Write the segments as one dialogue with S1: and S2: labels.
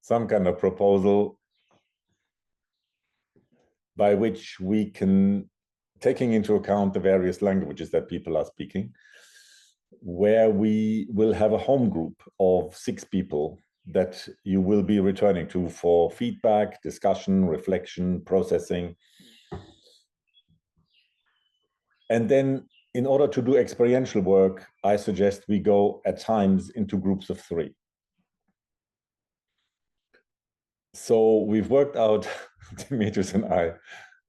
S1: some kind of proposal by which we can, taking into account the various languages that people are speaking, where we will have a home group of 6 people that you will be returning to for feedback, discussion, reflection, processing. And then in order to do experiential work, I suggest we go at times into groups of 3. So we've worked out, Demetrius and I,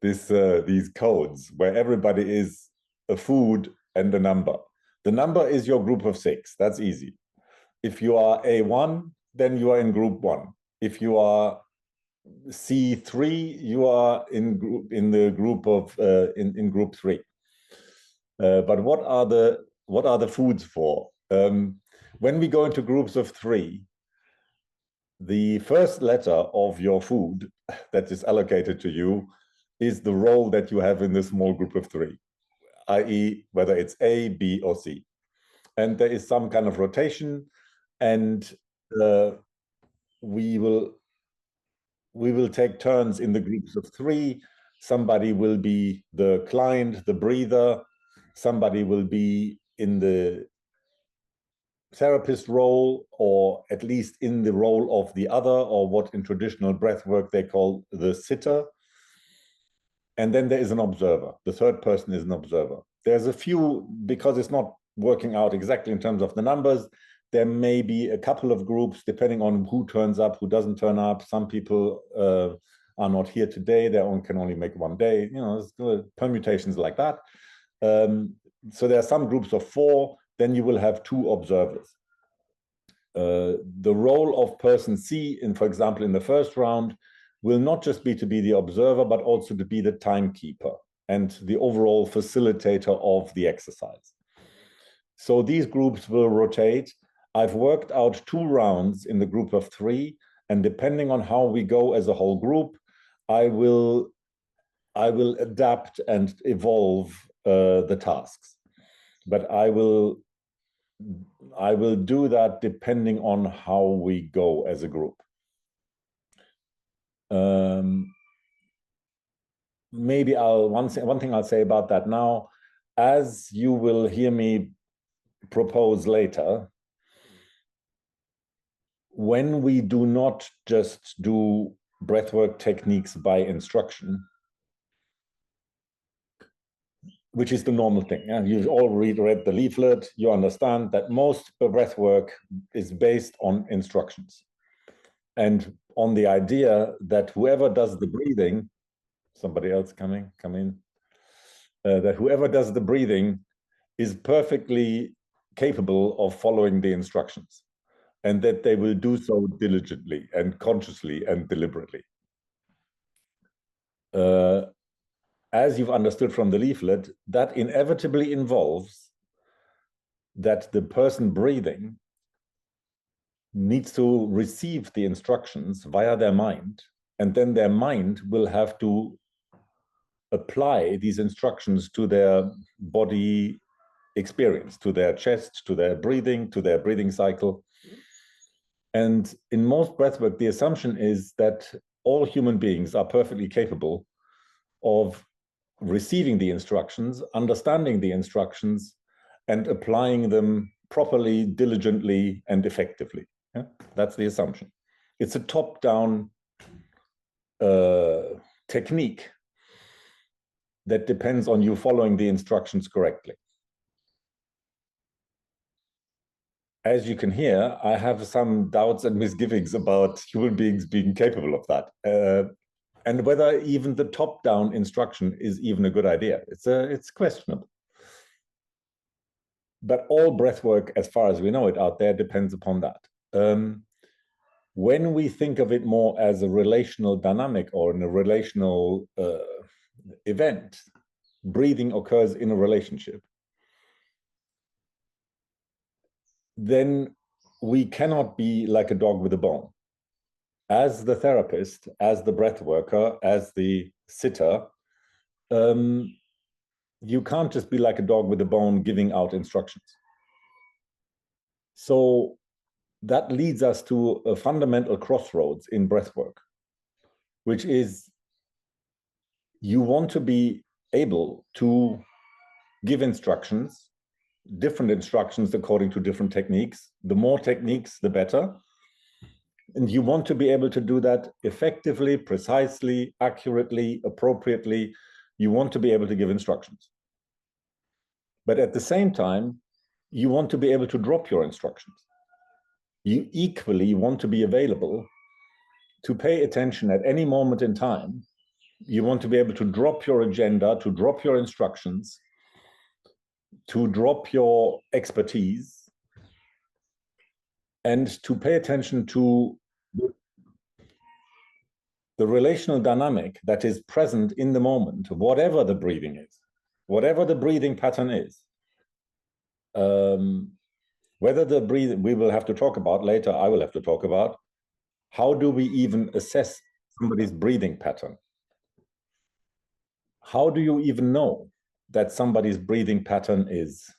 S1: these codes where everybody is a food and a number. The number is your group of 6. That's easy. If you are A1, then you are in group 1. If you are C3, you are in group 3. But what are the foods for? When we go into groups of 3, the first letter of your food that is allocated to you is the role that you have in the small group of 3, i.e., whether it's A, B, or C. And there is some kind of rotation, and we will take turns in the groups of 3. Somebody will be the client, the breather. Somebody will be in the therapist role, or at least in the role of the other, or what in traditional breath work they call the sitter. And then there is an observer. The third person is an observer. There's a few, because it's not working out exactly in terms of the numbers, there may be a couple of groups depending on who turns up, who doesn't turn up. Some people are not here today. They can only make one day. There's permutations like that. So there are some groups of 4. Then you will have 2 observers. The role of person C, for example, in the first round, will not just be to be the observer, but also to be the timekeeper and the overall facilitator of the exercise. So these groups will rotate. I've worked out 2 rounds in the group of 3, and depending on how we go as a whole group, I will adapt and evolve the tasks. But I will do that depending on how we go as a group. Maybe one thing I'll say about that now, as you will hear me propose later, when we do not just do breathwork techniques by instruction, which is the normal thing. You've all read the leaflet, you understand that most breathwork is based on instructions and on the idea that whoever does the breathing, somebody else come in, that whoever does the breathing is perfectly capable of following the instructions, and that they will do so diligently and consciously and deliberately. As you've understood from the leaflet, that inevitably involves that the person breathing needs to receive the instructions via their mind, and then their mind will have to apply these instructions to their body experience, to their chest, to their breathing cycle. And in most breathwork, the assumption is that all human beings are perfectly capable of receiving the instructions, understanding the instructions, and applying them properly, diligently, and effectively. Yeah? That's the assumption. It's a top-down technique that depends on you following the instructions correctly. As you can hear, I have some doubts and misgivings about human beings being capable of that. And whether even the top-down instruction is even a good idea. It's questionable. But all breathwork, as far as we know it out there, depends upon that. When we think of it more as a relational dynamic or in a relational event, breathing occurs in a relationship, then we cannot be like a dog with a bone. As the therapist, as the breath worker, as the sitter, you can't just be like a dog with a bone giving out instructions. So that leads us to a fundamental crossroads in breathwork, which is you want to be able to give instructions, different instructions according to different techniques. The more techniques, the better. And you want to be able to do that effectively, precisely, accurately, appropriately. You want to be able to give instructions. But at the same time, you want to be able to drop your instructions. You equally want to be available to pay attention at any moment in time. You want to be able to drop your agenda, to drop your instructions, to drop your expertise, and to pay attention to the relational dynamic that is present in the moment, whatever the breathing is, whatever the breathing pattern is. Whether the breathing, we will have to talk about later, I will have to talk about, how do we even assess somebody's breathing pattern? How do you even know that somebody's breathing pattern is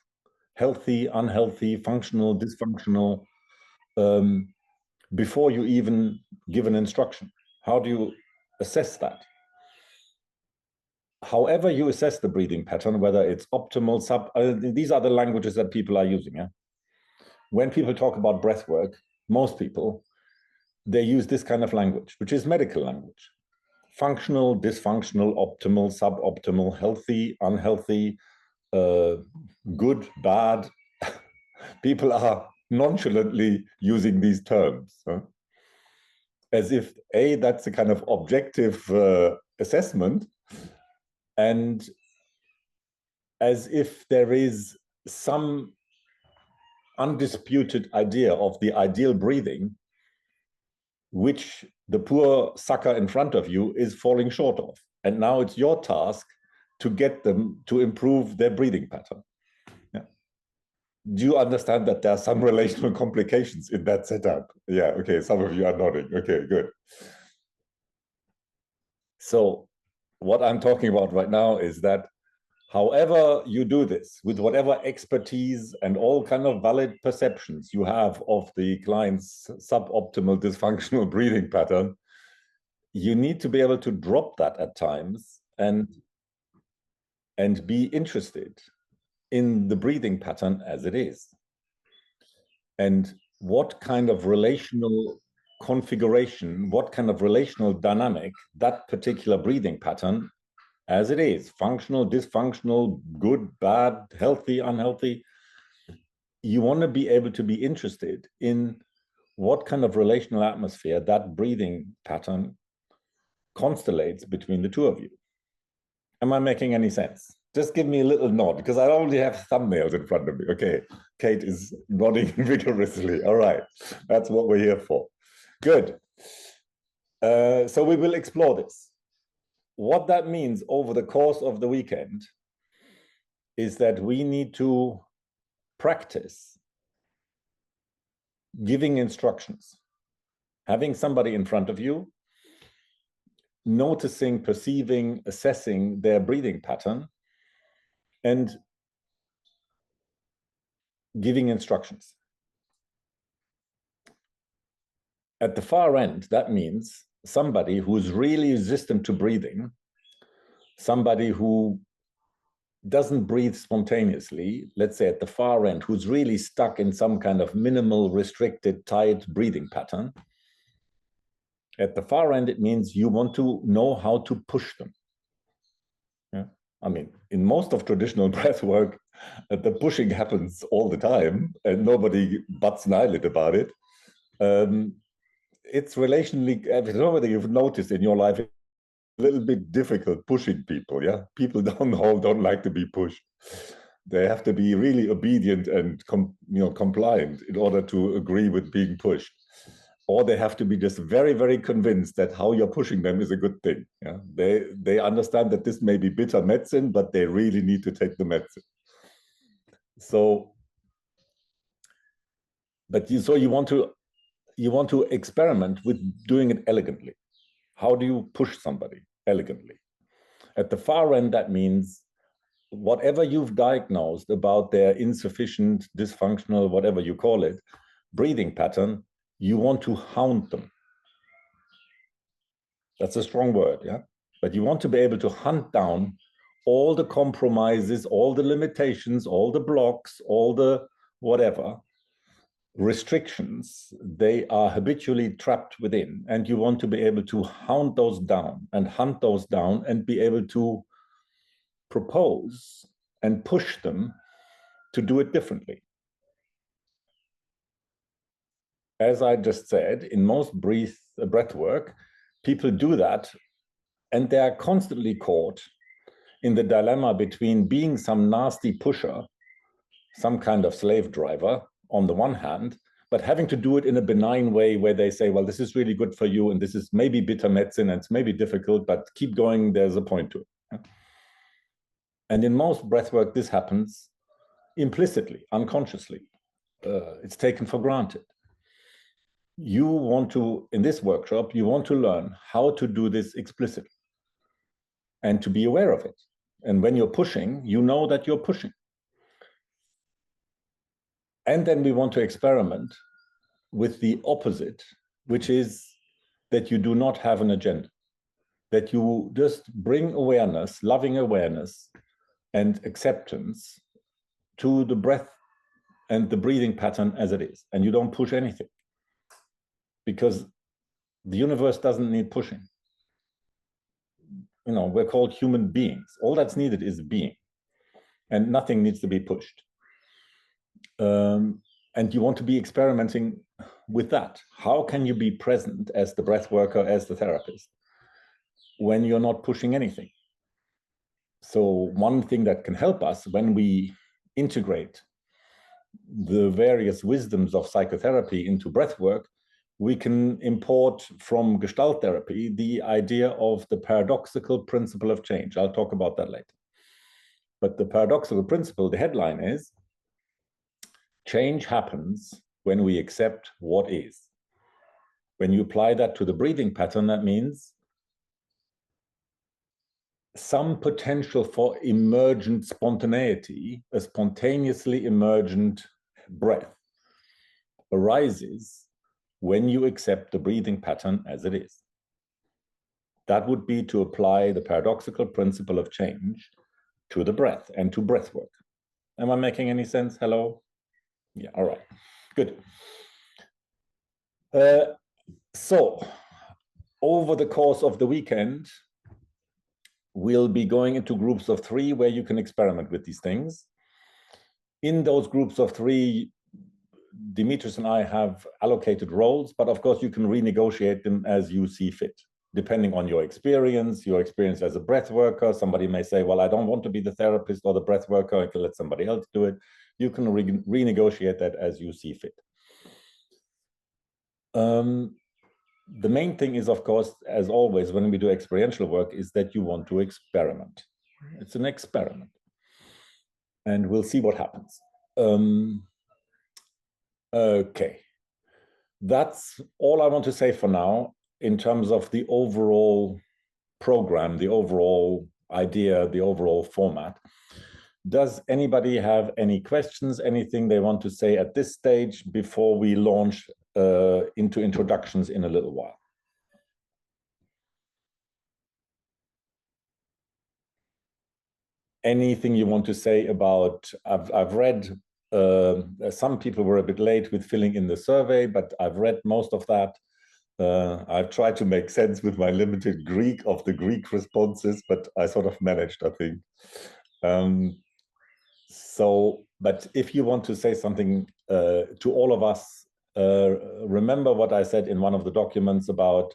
S1: healthy, unhealthy, functional, dysfunctional, before you even give an instruction? How do you assess that? However you assess the breathing pattern, whether it's optimal, these are the languages that people are using. Yeah? When people talk about breath work, most people, they use this kind of language, which is medical language. Functional, dysfunctional, optimal, suboptimal, healthy, unhealthy, good, bad. People are nonchalantly using these terms. Huh? As if, A, that's a kind of objective assessment, and as if there is some undisputed idea of the ideal breathing, which the poor sucker in front of you is falling short of. And now it's your task to get them to improve their breathing pattern. Yeah. Do you understand that there are some relational complications in that setup? Yeah, okay, some of you are nodding. Okay, good. So what I'm talking about right now is that however you do this, with whatever expertise and all kind of valid perceptions you have of the client's suboptimal dysfunctional breathing pattern, you need to be able to drop that at times and be interested in the breathing pattern as it is. And what kind of relational configuration, what kind of relational dynamic that particular breathing pattern as it is, functional, dysfunctional, good, bad, healthy, unhealthy, you want to be able to be interested in what kind of relational atmosphere that breathing pattern constellates between the two of you. Am I making any sense? Just give me a little nod, because I already have thumbnails in front of me. Okay, Kate is nodding vigorously. All right, that's what we're here for. Good. So we will explore this. What that means over the course of the weekend is that we need to practice giving instructions, having somebody in front of you, noticing, perceiving, assessing their breathing pattern, and giving instructions. At the far end, that means somebody who's really resistant to breathing, somebody who doesn't breathe spontaneously, let's say at the far end, who's really stuck in some kind of minimal, restricted, tight breathing pattern. At the far end, it means you want to know how to push them. Yeah? I mean, in most of traditional breath work, the pushing happens all the time and nobody bats an eyelid about it. It's relationally, I don't know whether you've noticed in your life, a little bit difficult pushing people. Yeah, people don't like to be pushed. They have to be really obedient and compliant in order to agree with being pushed, or they have to be just very, very convinced that how you're pushing them is a good thing. Yeah, they understand that this may be bitter medicine, but they really need to take the medicine. So, but you want to experiment with doing it elegantly. How do you push somebody elegantly? At the far end, that means whatever you've diagnosed about their insufficient, dysfunctional, whatever you call it, breathing pattern, you want to hound them. That's a strong word, yeah? But you want to be able to hunt down all the compromises, all the limitations, all the blocks, all the whatever restrictions they are habitually trapped within. And you want to be able to hound those down and hunt those down and be able to propose and push them to do it differently. As I just said, in most breath work, people do that and they are constantly caught in the dilemma between being some nasty pusher, some kind of slave driver on the one hand, but having to do it in a benign way where they say, well, this is really good for you and this is maybe bitter medicine and it's maybe difficult, but keep going, there's a point to it. And in most breathwork, this happens implicitly, unconsciously. It's taken for granted. You want to, in this workshop, you want to learn how to do this explicitly and to be aware of it. And when you're pushing, you know that you're pushing. And then we want to experiment with the opposite, which is that you do not have an agenda, that you just bring awareness, loving awareness and acceptance to the breath and the breathing pattern as it is. And you don't push anything because the universe doesn't need pushing. You know, we're called human beings. All that's needed is being and nothing needs to be pushed. And you want to be experimenting with that. How can you be present as the breath worker, as the therapist, when you're not pushing anything? So one thing that can help us when we integrate the various wisdoms of psychotherapy into breath work, we can import from Gestalt therapy the idea of the paradoxical principle of change. I'll talk about that later. But the paradoxical principle, the headline is, change happens when we accept what is. When you apply that to the breathing pattern, that means some potential for emergent spontaneity, a spontaneously emergent breath, arises when you accept the breathing pattern as it is. That would be to apply the paradoxical principle of change to the breath and to breath work. Am I making any sense? Hello? Yeah, all right, good. So, over the course of the weekend, we'll be going into groups of 3 where you can experiment with these things. In those groups of 3, Dimitris and I have allocated roles, but of course you can renegotiate them as you see fit, depending on your experience as a breath worker. Somebody may say, well, I don't want to be the therapist or the breath worker, I can let somebody else do it. You can renegotiate that as you see fit. The main thing is, of course, as always, when we do experiential work, is that you want to experiment. It's an experiment. And we'll see what happens. Okay. That's all I want to say for now in terms of the overall program, the overall idea, the overall format. Does anybody have any questions, anything they want to say at this stage before we launch into introductions in a little while? Anything you want to say about, I've read, some people were a bit late with filling in the survey, but I've read most of that. I've tried to make sense with my limited Greek of the Greek responses, but I sort of managed, I think. But if you want to say something to all of us, remember what I said in one of the documents about,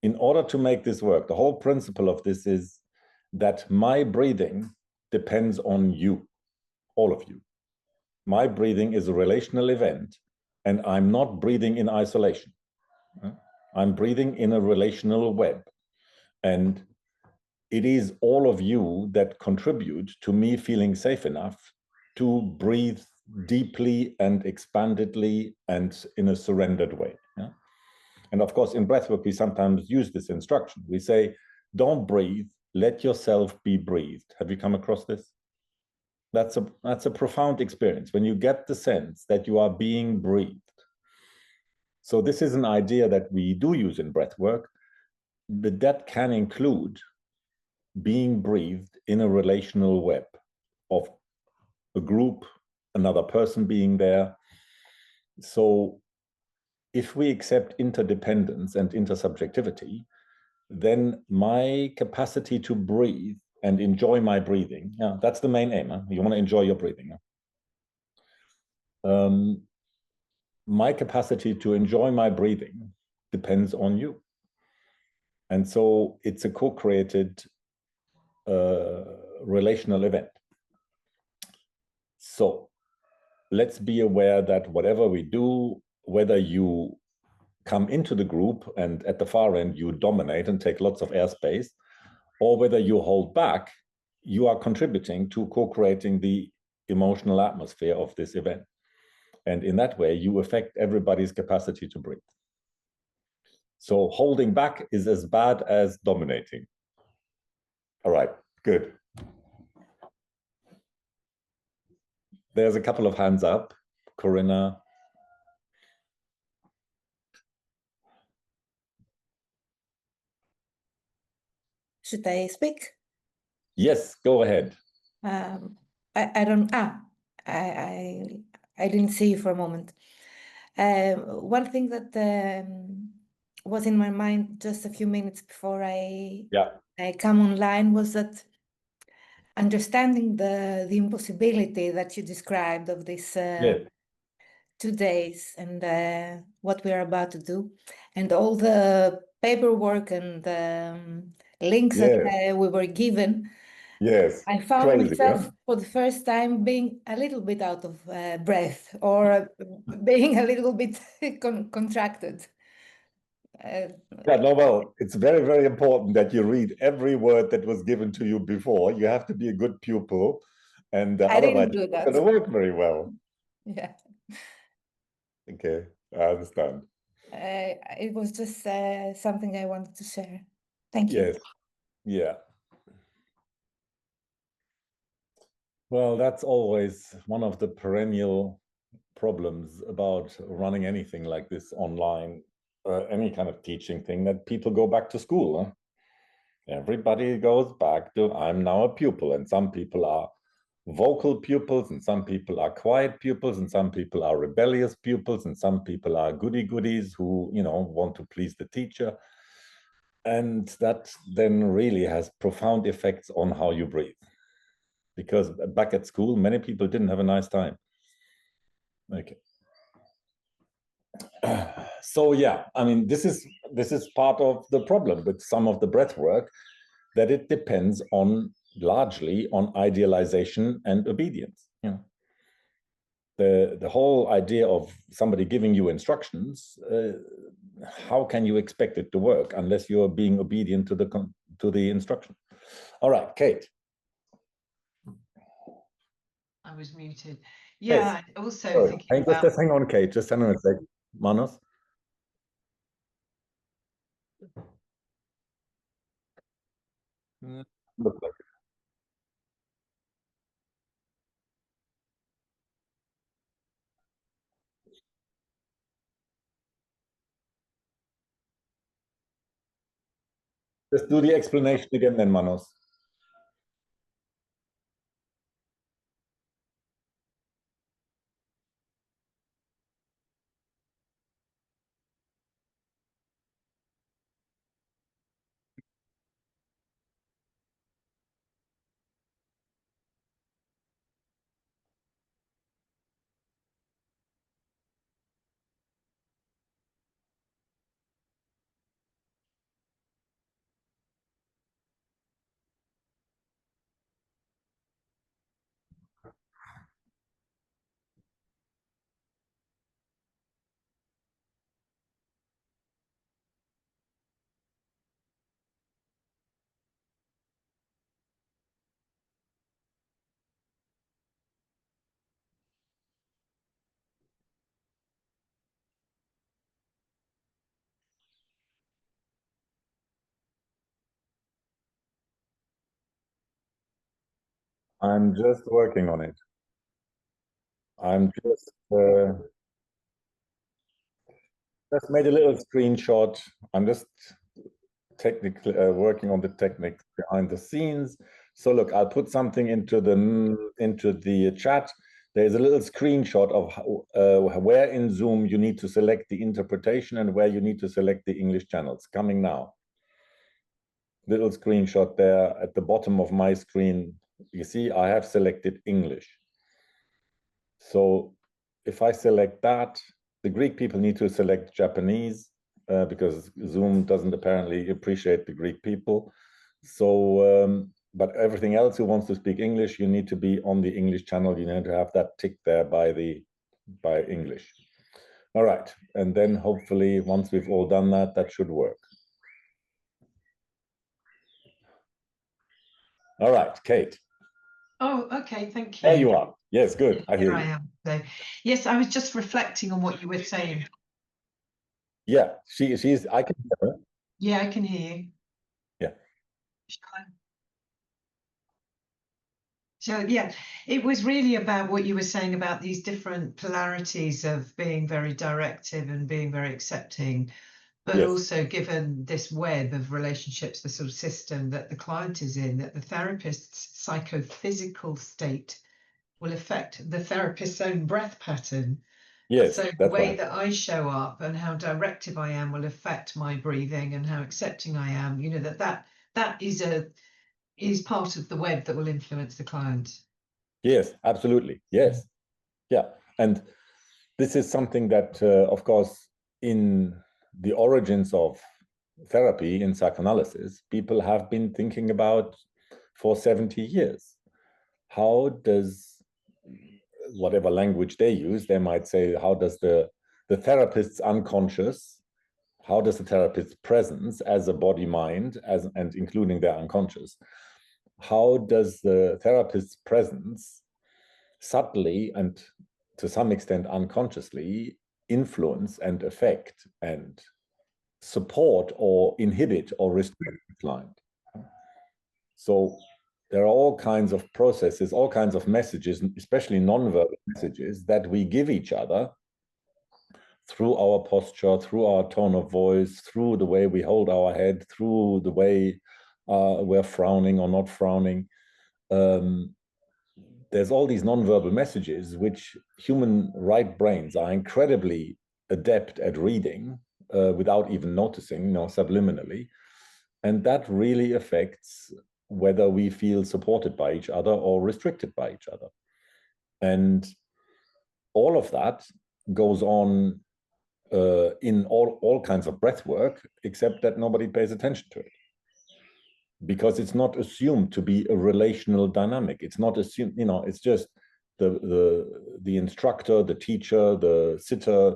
S1: in order to make this work, the whole principle of this is that my breathing depends on you, all of you. My breathing is a relational event, and I'm not breathing in isolation. I'm breathing in a relational web. And it is all of you that contribute to me feeling safe enough to breathe deeply and expandedly and in a surrendered way. Yeah? And of course, in breathwork, we sometimes use this instruction. We say, don't breathe, let yourself be breathed. Have you come across this? That's a profound experience when you get the sense that you are being breathed. So this is an idea that we do use in breathwork, but that can include being breathed in a relational web of a group, another person being there. So if we accept interdependence and intersubjectivity, then my capacity to breathe and enjoy my breathing, yeah, that's the main aim. Huh? You want to enjoy your breathing. Huh? My capacity to enjoy my breathing depends on you. And so it's a co-created relational event. So let's be aware that whatever we do, whether you come into the group and at the far end you dominate and take lots of airspace, or whether you hold back, you are contributing to co-creating the emotional atmosphere of this event. And in that way, you affect everybody's capacity to breathe. So holding back is as bad as dominating. All right, good. There's a couple of hands up. Corinna.
S2: Should I speak?
S1: Yes, go ahead.
S2: I don't. I didn't see you for a moment. One thing that was in my mind just a few minutes before I come online was that understanding the impossibility that you described of this 2 days and what we are about to do, and all the paperwork and links that we were given.
S1: Yes,
S2: I found myself for the first time being a little bit out of breath, or being a little bit contracted.
S1: Well, it's very, very important that you read every word that was given to you before. You have to be a good pupil, and otherwise it's not going to work very well.
S2: Yeah.
S1: Okay, I understand.
S2: It was just something I wanted to share. Thank you.
S1: Yes, yeah. Well, that's always one of the perennial problems about running anything like this online, any kind of teaching thing, that people go back to school. Huh? Everybody goes back to, I'm now a pupil, and some people are vocal pupils, and some people are quiet pupils, and some people are rebellious pupils, and some people are goody-goodies who, want to please the teacher. And that then really has profound effects on how you breathe. Because back at school, many people didn't have a nice time. Okay. So yeah, I mean, this is part of the problem with some of the breath work, that it depends largely on idealization and obedience. The whole idea of somebody giving you instructions, how can you expect it to work unless you're being obedient to the instruction? All right, Kate.
S3: I was muted. Yeah, yes. Also
S1: sorry.
S3: thinking about...
S1: Just hang on, Kate. Just hang on a sec. Manos. Look like it. Just do the explanation again then, Manos. I'm just working on it. I'm just just made a little screenshot. I'm just technically working on the techniques behind the scenes. So look, I'll put something into the chat. There's a little screenshot of where in Zoom you need to select the interpretation and where you need to select the English channels. Coming now. Little screenshot there at the bottom of my screen. You see, I have selected English. So if I select that, the Greek people need to select Japanese because Zoom doesn't apparently appreciate the Greek people. So, but everything else who wants to speak English, you need to be on the English channel. You need to have that tick there by English. All right, and then hopefully once we've all done that, that should work. All right, Kate.
S3: Oh, okay, thank you.
S1: There you are. Yes, good. I hear you.
S3: I am. So, yes, I was just reflecting on what you were saying.
S1: Yeah, she's. I can hear her.
S3: Yeah, I can hear you.
S1: Yeah.
S3: So yeah, it was really about what you were saying about these different polarities of being very directive and being very accepting, but
S1: Yes.
S3: also given this web of relationships, the sort of system that the client is in, that the therapist's psychophysical state will affect the therapist's own breath pattern.
S1: Yes,
S3: so the way that I show up and how directive I am will affect my breathing, and how accepting I am, you know, that is part of the web that will influence the client.
S1: Yes, absolutely. Yes. Yeah. And this is something that, of course, in the origins of therapy in psychoanalysis, people have been thinking about for 70 years. How does, whatever language they use, they might say, how does the therapist's unconscious, how does the therapist's presence as a body-mind, and including their unconscious, how does the therapist's presence subtly and to some extent unconsciously influence and affect and support or inhibit or restrict the client? So there are all kinds of processes, all kinds of messages, especially non-verbal messages that we give each other through our posture, through our tone of voice, through the way we hold our head, through the way we're frowning or not frowning. There's all these non-verbal messages which human right brains are incredibly adept at reading without even noticing, you know, subliminally. And that really affects whether we feel supported by each other or restricted by each other. And all of that goes on in all kinds of breath work, except that nobody pays attention to it. Because it's not assumed to be a relational dynamic. It's not assumed, you know, it's just the instructor, the teacher, the sitter,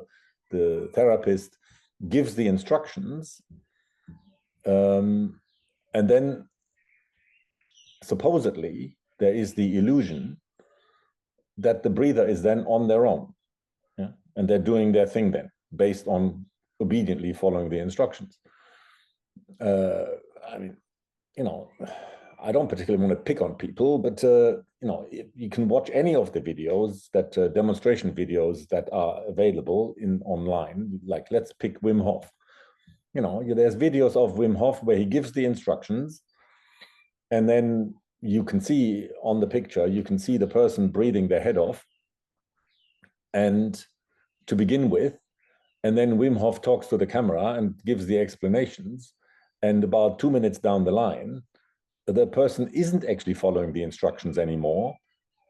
S1: the therapist gives the instructions, and then supposedly there is the illusion that the breather is then on their own, yeah? And they're doing their thing then, based on obediently following the instructions. I mean, you know, I don't particularly want to pick on people, but you know, you can watch any of the videos, that demonstration videos that are available online. Like, let's pick Wim Hof. You know, there's videos of Wim Hof where he gives the instructions, and then you can see on the picture, you can see the person breathing their head off, and to begin with, and then Wim Hof talks to the camera and gives the explanations, and about 2 minutes down the line, the person isn't actually following the instructions anymore,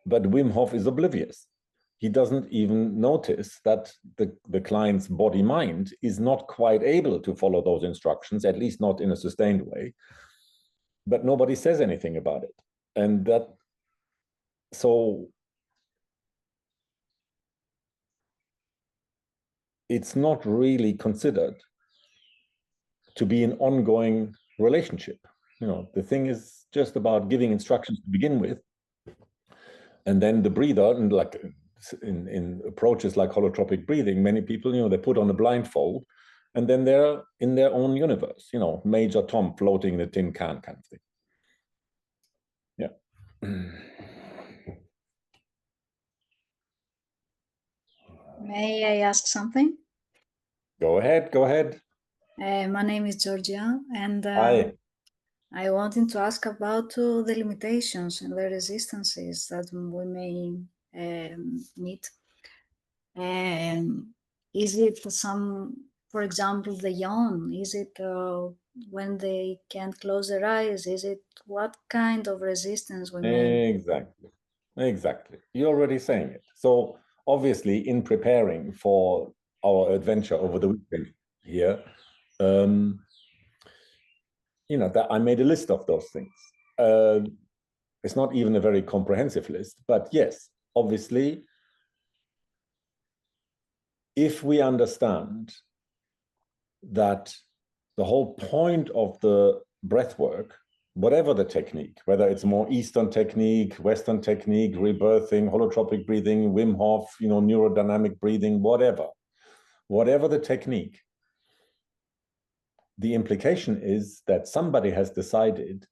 S1: but Wim Hof is oblivious. He doesn't even notice that the client's body-mind is not quite able to follow those instructions, at least not in a sustained way, but nobody says anything about it. And that, so it's not really considered to be an ongoing relationship. You know, the thing is just about giving instructions to begin with, and then the breather, and like in approaches like holotropic breathing, many people, you know, they put on a blindfold, and then they're in their own universe, you know, Major Tom floating in a tin can kind of thing. Yeah.
S4: May I ask something?
S1: Go ahead, go ahead.
S4: My name is Georgia, and
S1: Hi.
S4: I wanted to ask about the limitations and the resistances that we may meet. Is it for example, the yawn? Is it when they can't close their eyes? Is it what kind of resistance we may?
S1: Exactly. You're already saying it. So obviously, in preparing for our adventure over the weekend here, that I made a list of those things. It's not even a very comprehensive list, but yes, obviously, if we understand that the whole point of the breath work, whatever the technique, whether it's more Eastern technique, Western technique, rebirthing, holotropic breathing, Wim Hof, neurodynamic breathing, whatever the technique, the implication is that somebody has decided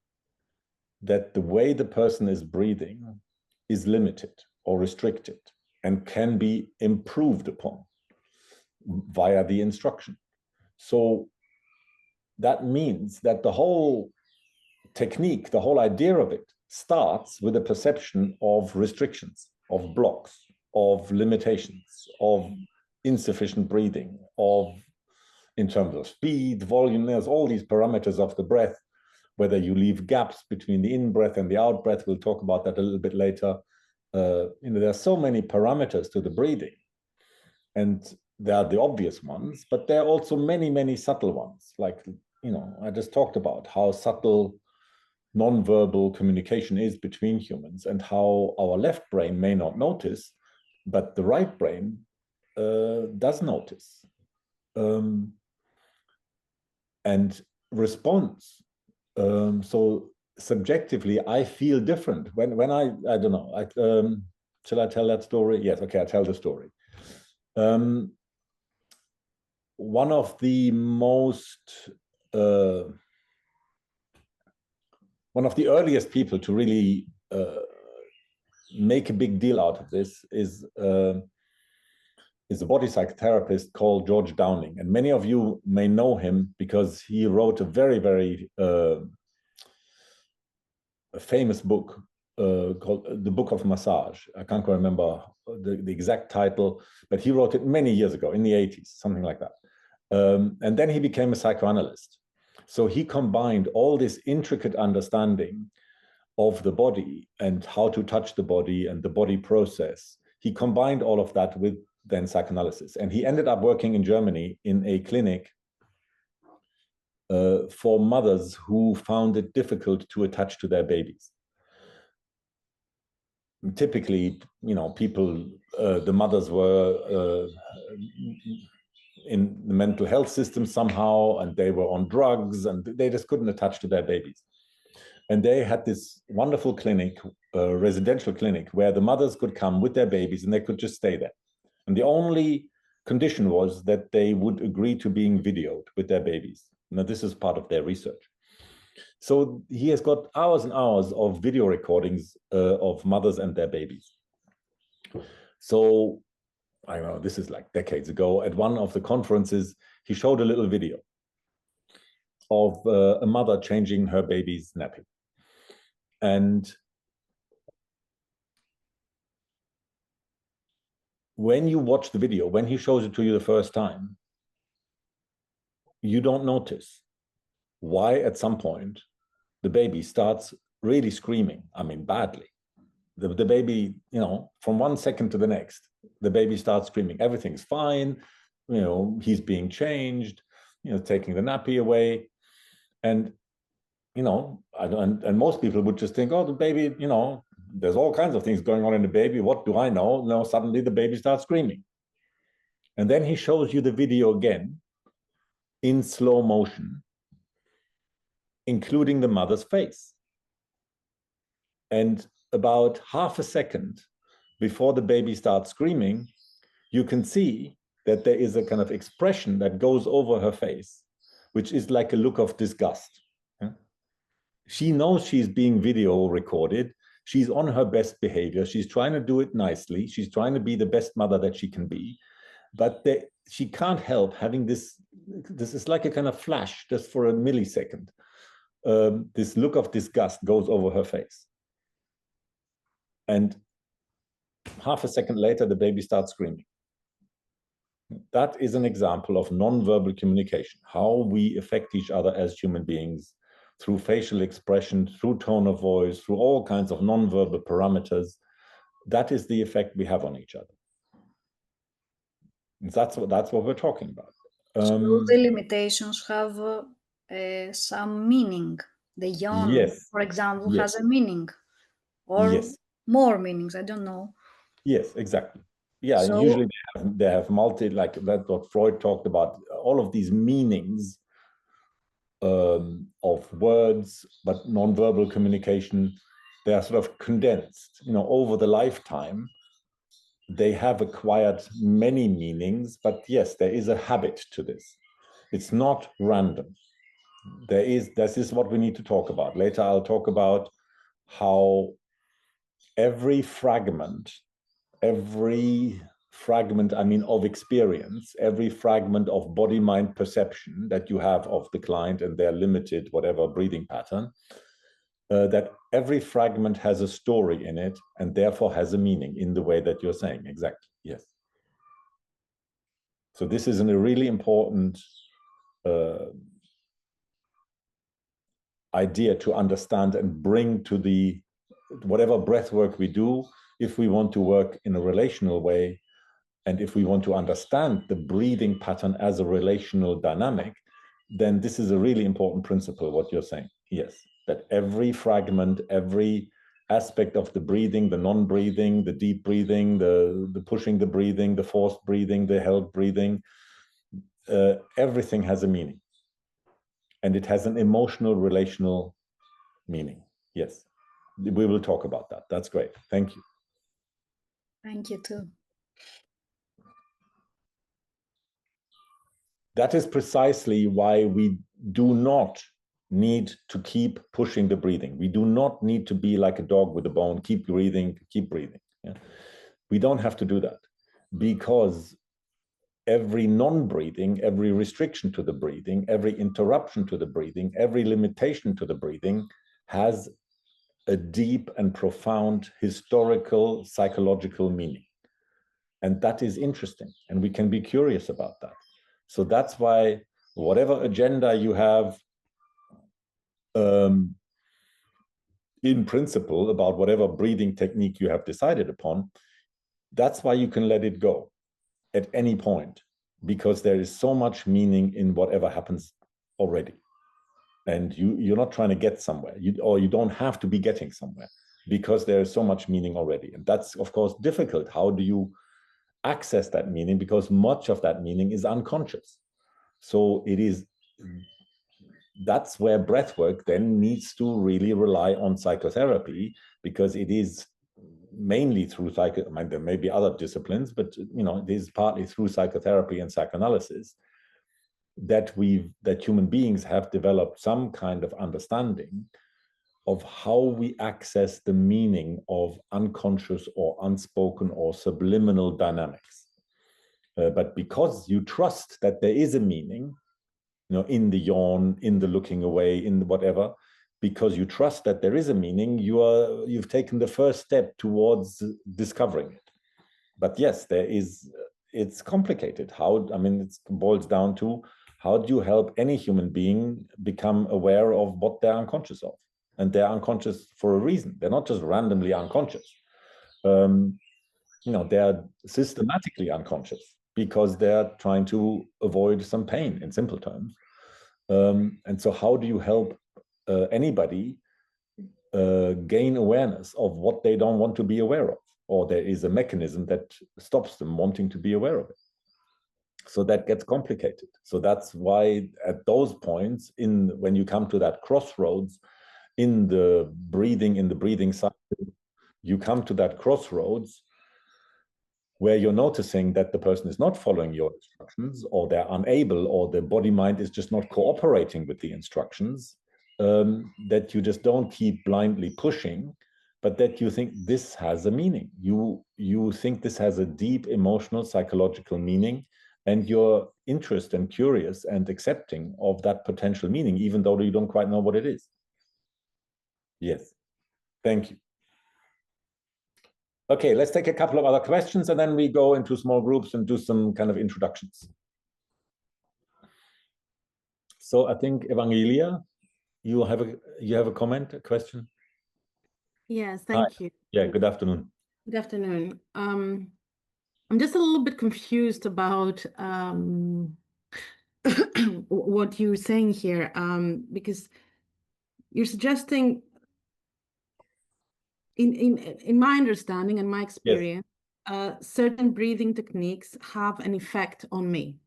S1: that the way the person is breathing is limited or restricted and can be improved upon via the instruction. So that means that the whole technique, the whole idea of it, starts with a perception of restrictions, of blocks, of limitations, of insufficient breathing, in terms of speed, volume. There's all these parameters of the breath, whether you leave gaps between the in-breath and the out-breath. We'll talk about that a little bit later. There are so many parameters to the breathing. And there are the obvious ones, but there are also many, many subtle ones. Like, I just talked about how subtle non-verbal communication is between humans and how our left brain may not notice, but the right brain does notice and responds. So subjectively, I feel different when I don't know. Shall I tell that story? Yes, okay, I tell the story. One of the earliest people to really make a big deal out of this is a body psychotherapist called George Downing. And many of you may know him because he wrote a very, very famous book called The Book of Massage. I can't quite remember the exact title, but he wrote it many years ago in the 80s, something like that. And then he became a psychoanalyst. So he combined all this intricate understanding of the body and how to touch the body and the body process. He combined all of that with then psychoanalysis. And he ended up working in Germany in a clinic for mothers who found it difficult to attach to their babies. Typically, people, the mothers were in the mental health system somehow, and they were on drugs, and they just couldn't attach to their babies. And they had this wonderful clinic, residential clinic, where the mothers could come with their babies and they could just stay there. And the only condition was that they would agree to being videoed with their babies. Now, this is part of their research. So he has got hours and hours of video recordings of mothers and their babies. So I know this is like decades ago. At one of the conferences, he showed a little video of a mother changing her baby's nappy. And when you watch the video, when he shows it to you the first time, you don't notice why at some point the baby starts really screaming. I mean, badly. The baby, from 1 second to the next, the baby starts screaming. Everything's fine. He's being changed, taking the nappy away. And, and most people would just think, oh, the baby, there's all kinds of things going on in the baby. What do I know? No, suddenly the baby starts screaming. And then he shows you the video again in slow motion, including the mother's face. And about half a second before the baby starts screaming, you can see that there is a kind of expression that goes over her face, which is like a look of disgust. She knows she's being video recorded. She's on her best behavior. She's trying to do it nicely. She's trying to be the best mother that she can be. But she can't help having this is like a kind of flash just for a millisecond. This look of disgust goes over her face. And half a second later, the baby starts screaming. That is an example of non-verbal communication, how we affect each other as human beings through facial expression, through tone of voice, through all kinds of non-verbal parameters. That is the effect we have on each other. That's what we're talking about.
S4: So the limitations have some meaning. The yawn,
S1: yes,
S4: for example,
S1: yes,
S4: has a meaning, or
S1: yes,
S4: more meanings. I don't know.
S1: Yes, exactly. Yeah,
S4: So,
S1: and usually they have multi, like that's what Freud talked about, all of these meanings of words, but nonverbal communication, they are sort of condensed, over the lifetime. They have acquired many meanings, but yes, there is a habit to this. It's not random. This is what we need to talk about. Later, I'll talk about how every fragment, of experience, every fragment of body-mind perception that you have of the client and their limited whatever breathing pattern, that every fragment has a story in it and therefore has a meaning in the way that you're saying. Exactly, yes. So this is a really important idea to understand and bring to the whatever breath work we do, if we want to work in a relational way, and if we want to understand the breathing pattern as a relational dynamic, then this is a really important principle, what you're saying. Yes, that every fragment, every aspect of the breathing, the non-breathing, the deep breathing, the pushing the breathing, the forced breathing, the held breathing, everything has a meaning. And it has an emotional, relational meaning. Yes, we will talk about that. That's great. Thank you.
S4: Thank you too.
S1: That is precisely why we do not need to keep pushing the breathing. We do not need to be like a dog with a bone, keep breathing, keep breathing. Yeah? We don't have to do that, because every non-breathing, every restriction to the breathing, every interruption to the breathing, every limitation to the breathing has a deep and profound historical, psychological meaning. And that is interesting, and we can be curious about that. So that's why whatever agenda you have in principle about whatever breathing technique you have decided upon, that's why you can let it go at any point, because there is so much meaning in whatever happens already. And you're not trying to get somewhere, or you don't have to be getting somewhere, because there is so much meaning already. And that's, of course, difficult. How do you access that meaning? Because much of that meaning is unconscious. So that's where breathwork then needs to really rely on psychotherapy, because it is mainly through there may be other disciplines, but it is partly through psychotherapy and psychoanalysis that human beings have developed some kind of understanding of how we access the meaning of unconscious or unspoken or subliminal dynamics. But because you trust that there is a meaning, in the yawn, in the looking away, in the whatever, because you trust that there is a meaning, you've taken the first step towards discovering it. But yes, it's complicated. It boils down to, how do you help any human being become aware of what they're unconscious of? And they're unconscious for a reason. They're not just randomly unconscious. They're systematically unconscious because they're trying to avoid some pain, in simple terms. And so how do you help anybody gain awareness of what they don't want to be aware of, or there is a mechanism that stops them wanting to be aware of it? So that gets complicated. So that's why at those points, when you come to that crossroads in the breathing cycle, you come to that crossroads where you're noticing that the person is not following your instructions, or they're unable, or the body mind is just not cooperating with the instructions, that you just don't keep blindly pushing, but that you think this has a meaning. You think this has a deep emotional, psychological meaning, and you're interested and curious and accepting of that potential meaning, even though you don't quite know what it is. Yes, thank you. Okay, let's take a couple of other questions and then we go into small groups and do some kind of introductions. So I think Evangelia, you have a comment, a question?
S5: Yes, thank you.
S1: Yeah, good afternoon.
S5: Good afternoon. I'm just a little bit confused about what you're saying here, because you're suggesting, in my understanding and my experience, certain breathing techniques have an effect on me.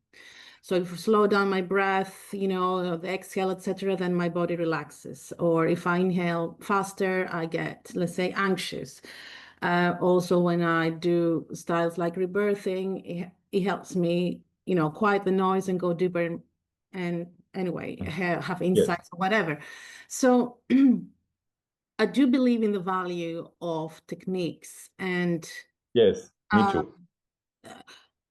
S5: So if I slow down my breath, the exhale, etc., then my body relaxes. Or if I inhale faster, I get, let's say, anxious. Also, when I do styles like rebirthing, it helps me, quiet the noise and go deeper and anyway, have insights or whatever. So I do believe in the value of techniques and
S1: yes, me too.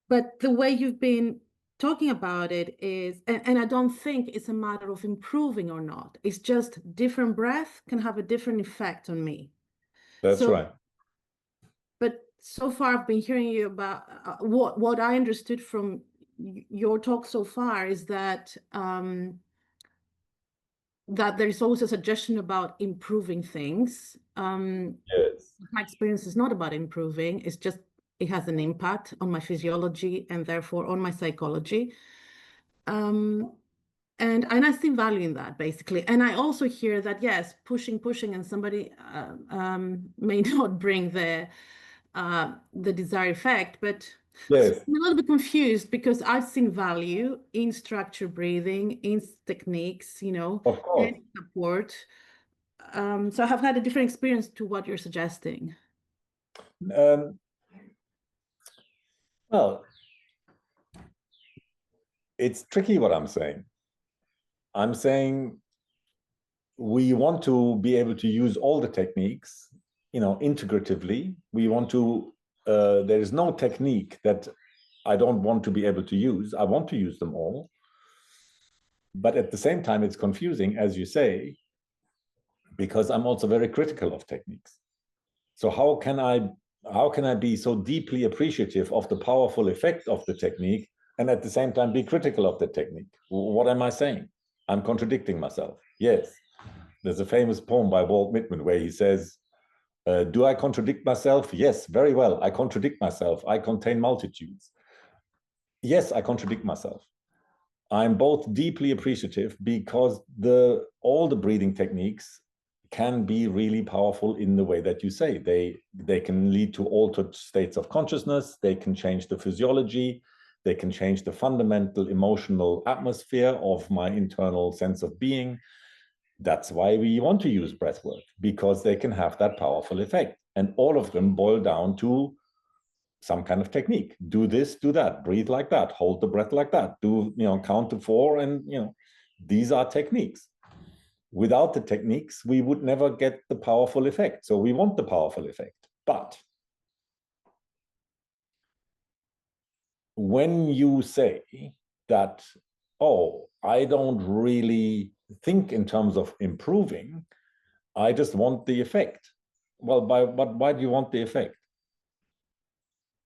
S5: But the way you've been talking about it is, and I don't think it's a matter of improving or not. It's just different breath can have a different effect on me.
S1: That's right.
S5: But so far I've been hearing you about what I understood from your talk so far is that that there is always a suggestion about improving things.
S1: Yes.
S5: My experience is not about improving. It's just it has an impact on my physiology and therefore on my psychology. And I see value in that, basically. And I also hear that, yes, pushing, and somebody may not bring the desired effect, but
S1: yes.
S5: I'm a little bit confused because I've seen value in structured breathing, in techniques,
S1: of course,
S5: and support. So I have had a different experience to what you're suggesting.
S1: Well, it's tricky what I'm saying. I'm saying we want to be able to use all the techniques, integratively. We want to, there is no technique that I don't want to be able to use. I want to use them all. But at the same time, it's confusing, as you say, because I'm also very critical of techniques. So how can I be so deeply appreciative of the powerful effect of the technique and at the same time be critical of the technique? What am I saying? I'm contradicting myself. Yes. There's a famous poem by Walt Whitman where he says, do I contradict myself? Yes, very well. I contradict myself. I contain multitudes. Yes, I contradict myself. I'm both deeply appreciative because all the breathing techniques can be really powerful in the way that you say. They can lead to altered states of consciousness. They can change the physiology. They can change the fundamental emotional atmosphere of my internal sense of being. That's why we want to use breathwork, because they can have that powerful effect. And all of them boil down to some kind of technique. Do this, do that, breathe like that, hold the breath like that, do, count to 4. And, these are techniques. Without the techniques, we would never get the powerful effect. So we want the powerful effect. But when you say that, oh, I don't really think in terms of improving, I just want the effect. Well, but why do you want the effect?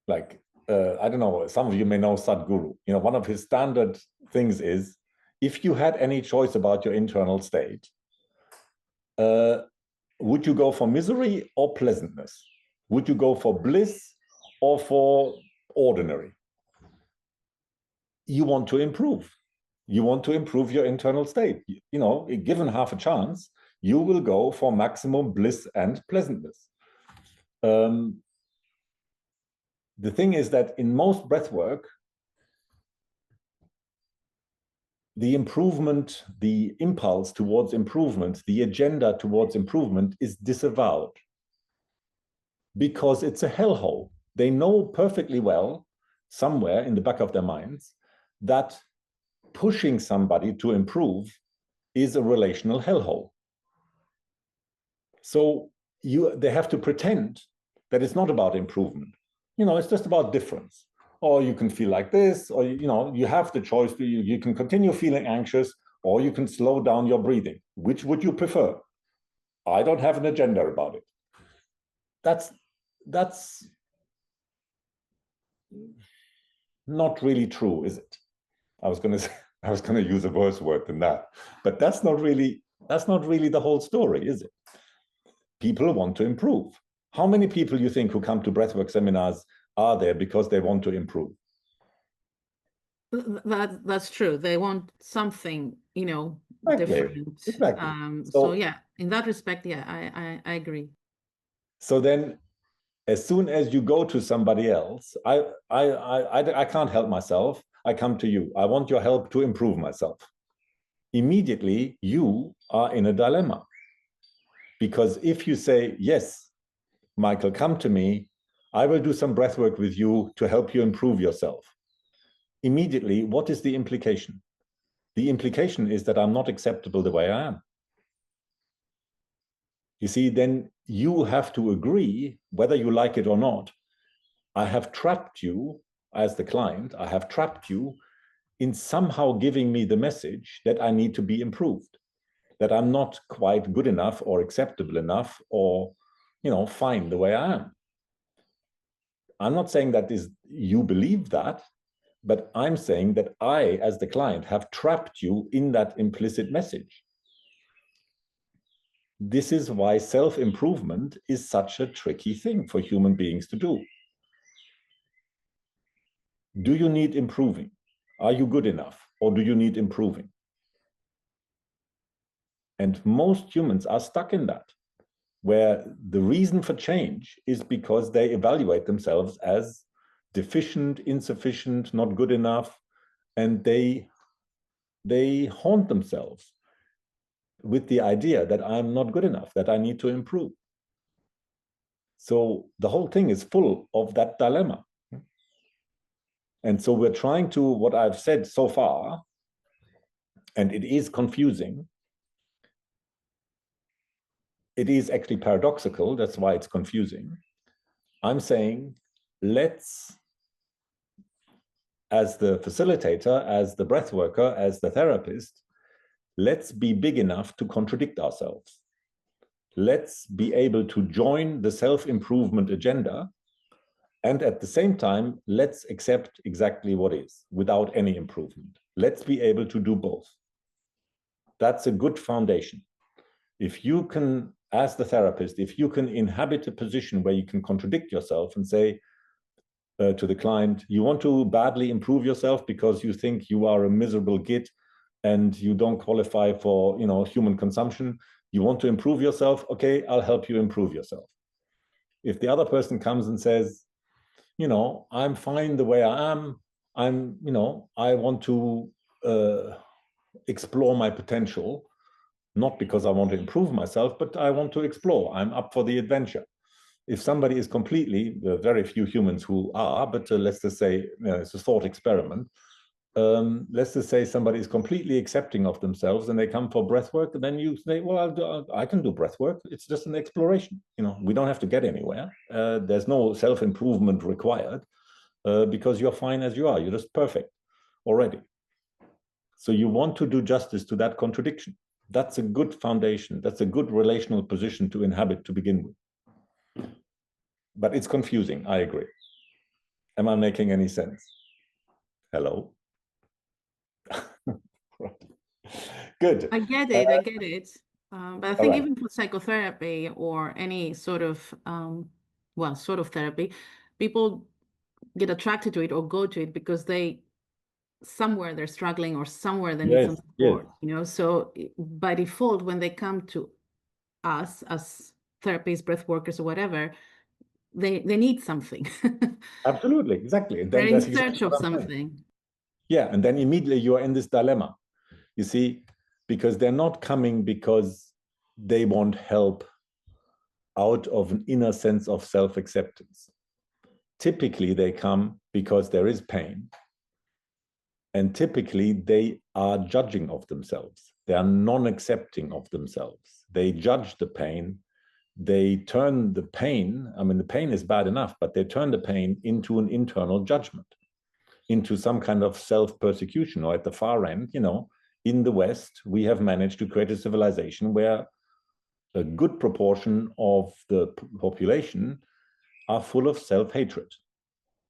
S1: Like, I don't know, some of you may know Sadhguru. One of his standard things is, if you had any choice about your internal state, would you go for misery or pleasantness? Would you go for bliss or for ordinary? You want to improve. You want to improve your internal state. Given half a chance, you will go for maximum bliss and pleasantness. The thing is that in most breathwork, the improvement, the impulse towards improvement, the agenda towards improvement is disavowed because it's a hellhole. They know perfectly well, somewhere in the back of their minds, that pushing somebody to improve is a relational hellhole. So they have to pretend that it's not about improvement. It's just about difference. or you can feel like this, or, you know, you have the choice. You can continue feeling anxious, or you can slow down your breathing. Which would you prefer? I don't have an agenda about it. That's not really true, is it? I was going to use a worse word than that, but that's not really the whole story, is it? People want to improve. How many people you think who come to breathwork seminars are there because they want to improve?
S5: That's true. They want something, you know, different.
S1: Exactly.
S5: So yeah, in that respect, yeah, I agree.
S1: So then, as soon as you go to somebody else, I can't help myself. I come to you. I want your help to improve myself. Immediately, you are in a dilemma. Because if you say, yes, Michael, come to me, I will do some breath work with you to help you improve yourself. Immediately, what is the implication? The implication is that I'm not acceptable the way I am. You see, then you have to agree, whether you like it or not. I have trapped you as the client. I have trapped you in somehow giving me the message that I need to be improved, that I'm not quite good enough or acceptable enough or, you know, fine the way I am. I'm not saying that is you believe that, but I'm saying that I, as the client, have trapped you in that implicit message. This is why self-improvement is such a tricky thing for human beings to do. Do you need improving? Are you good enough? Or do you need improving? And most humans are stuck in that, where the reason for change is because they evaluate themselves as deficient, insufficient, not good enough, and they haunt themselves with the idea that I'm not good enough, that I need to improve. So the whole thing is full of that dilemma. And so we're trying to, what I've said so far, and it is confusing. It is actually paradoxical, that's why it's confusing. I'm saying, let's, as the facilitator, as the breath worker, as the therapist, let's be big enough to contradict ourselves. Let's be able to join the self-improvement agenda, and at the same time, let's accept exactly what is, without any improvement. Let's be able to do both. That's a good foundation. If you can, as the therapist, if you can inhabit a position where you can contradict yourself and say to the client, you want to badly improve yourself because you think you are a miserable git and you don't qualify for, you know, human consumption. You want to improve yourself? Okay, I'll help you improve yourself. If the other person comes and says, you know, I'm fine the way I am, I'm, you know, I want to explore my potential, not because I want to improve myself, but I want to explore. I'm up for the adventure. If somebody is completely, very few humans who are, but let's just say, you know, it's a thought experiment. Let's just say somebody is completely accepting of themselves and they come for breath work, and then you say, well, I can do breath work. It's just an exploration. You know, we don't have to get anywhere. There's no self-improvement required because you're fine as you are. You're just perfect already. So you want to do justice to that contradiction. That's a good foundation. That's a good relational position to inhabit to begin with. But it's confusing, I agree. Am I making any sense? Hello? Good.
S5: I get it. But I think even for psychotherapy or any sort of, sort of therapy, people get attracted to it or go to it because somewhere they're struggling or somewhere they need some support, you know? So by default, when they come to us as therapists, breath workers or whatever, they need something.
S1: Absolutely, exactly. And
S5: then they're in search of something.
S1: Yeah, and then immediately you are in this dilemma, you see, because they're not coming because they want help out of an inner sense of self-acceptance. Typically, they come because there is pain. And typically, they are judging of themselves. They are non-accepting of themselves. They judge the pain. They turn the pain, I mean, the pain is bad enough, but they turn the pain into an internal judgment. into some kind of self-persecution, or at the far end, you know, in the West, we have managed to create a civilization where a good proportion of the population are full of self-hatred.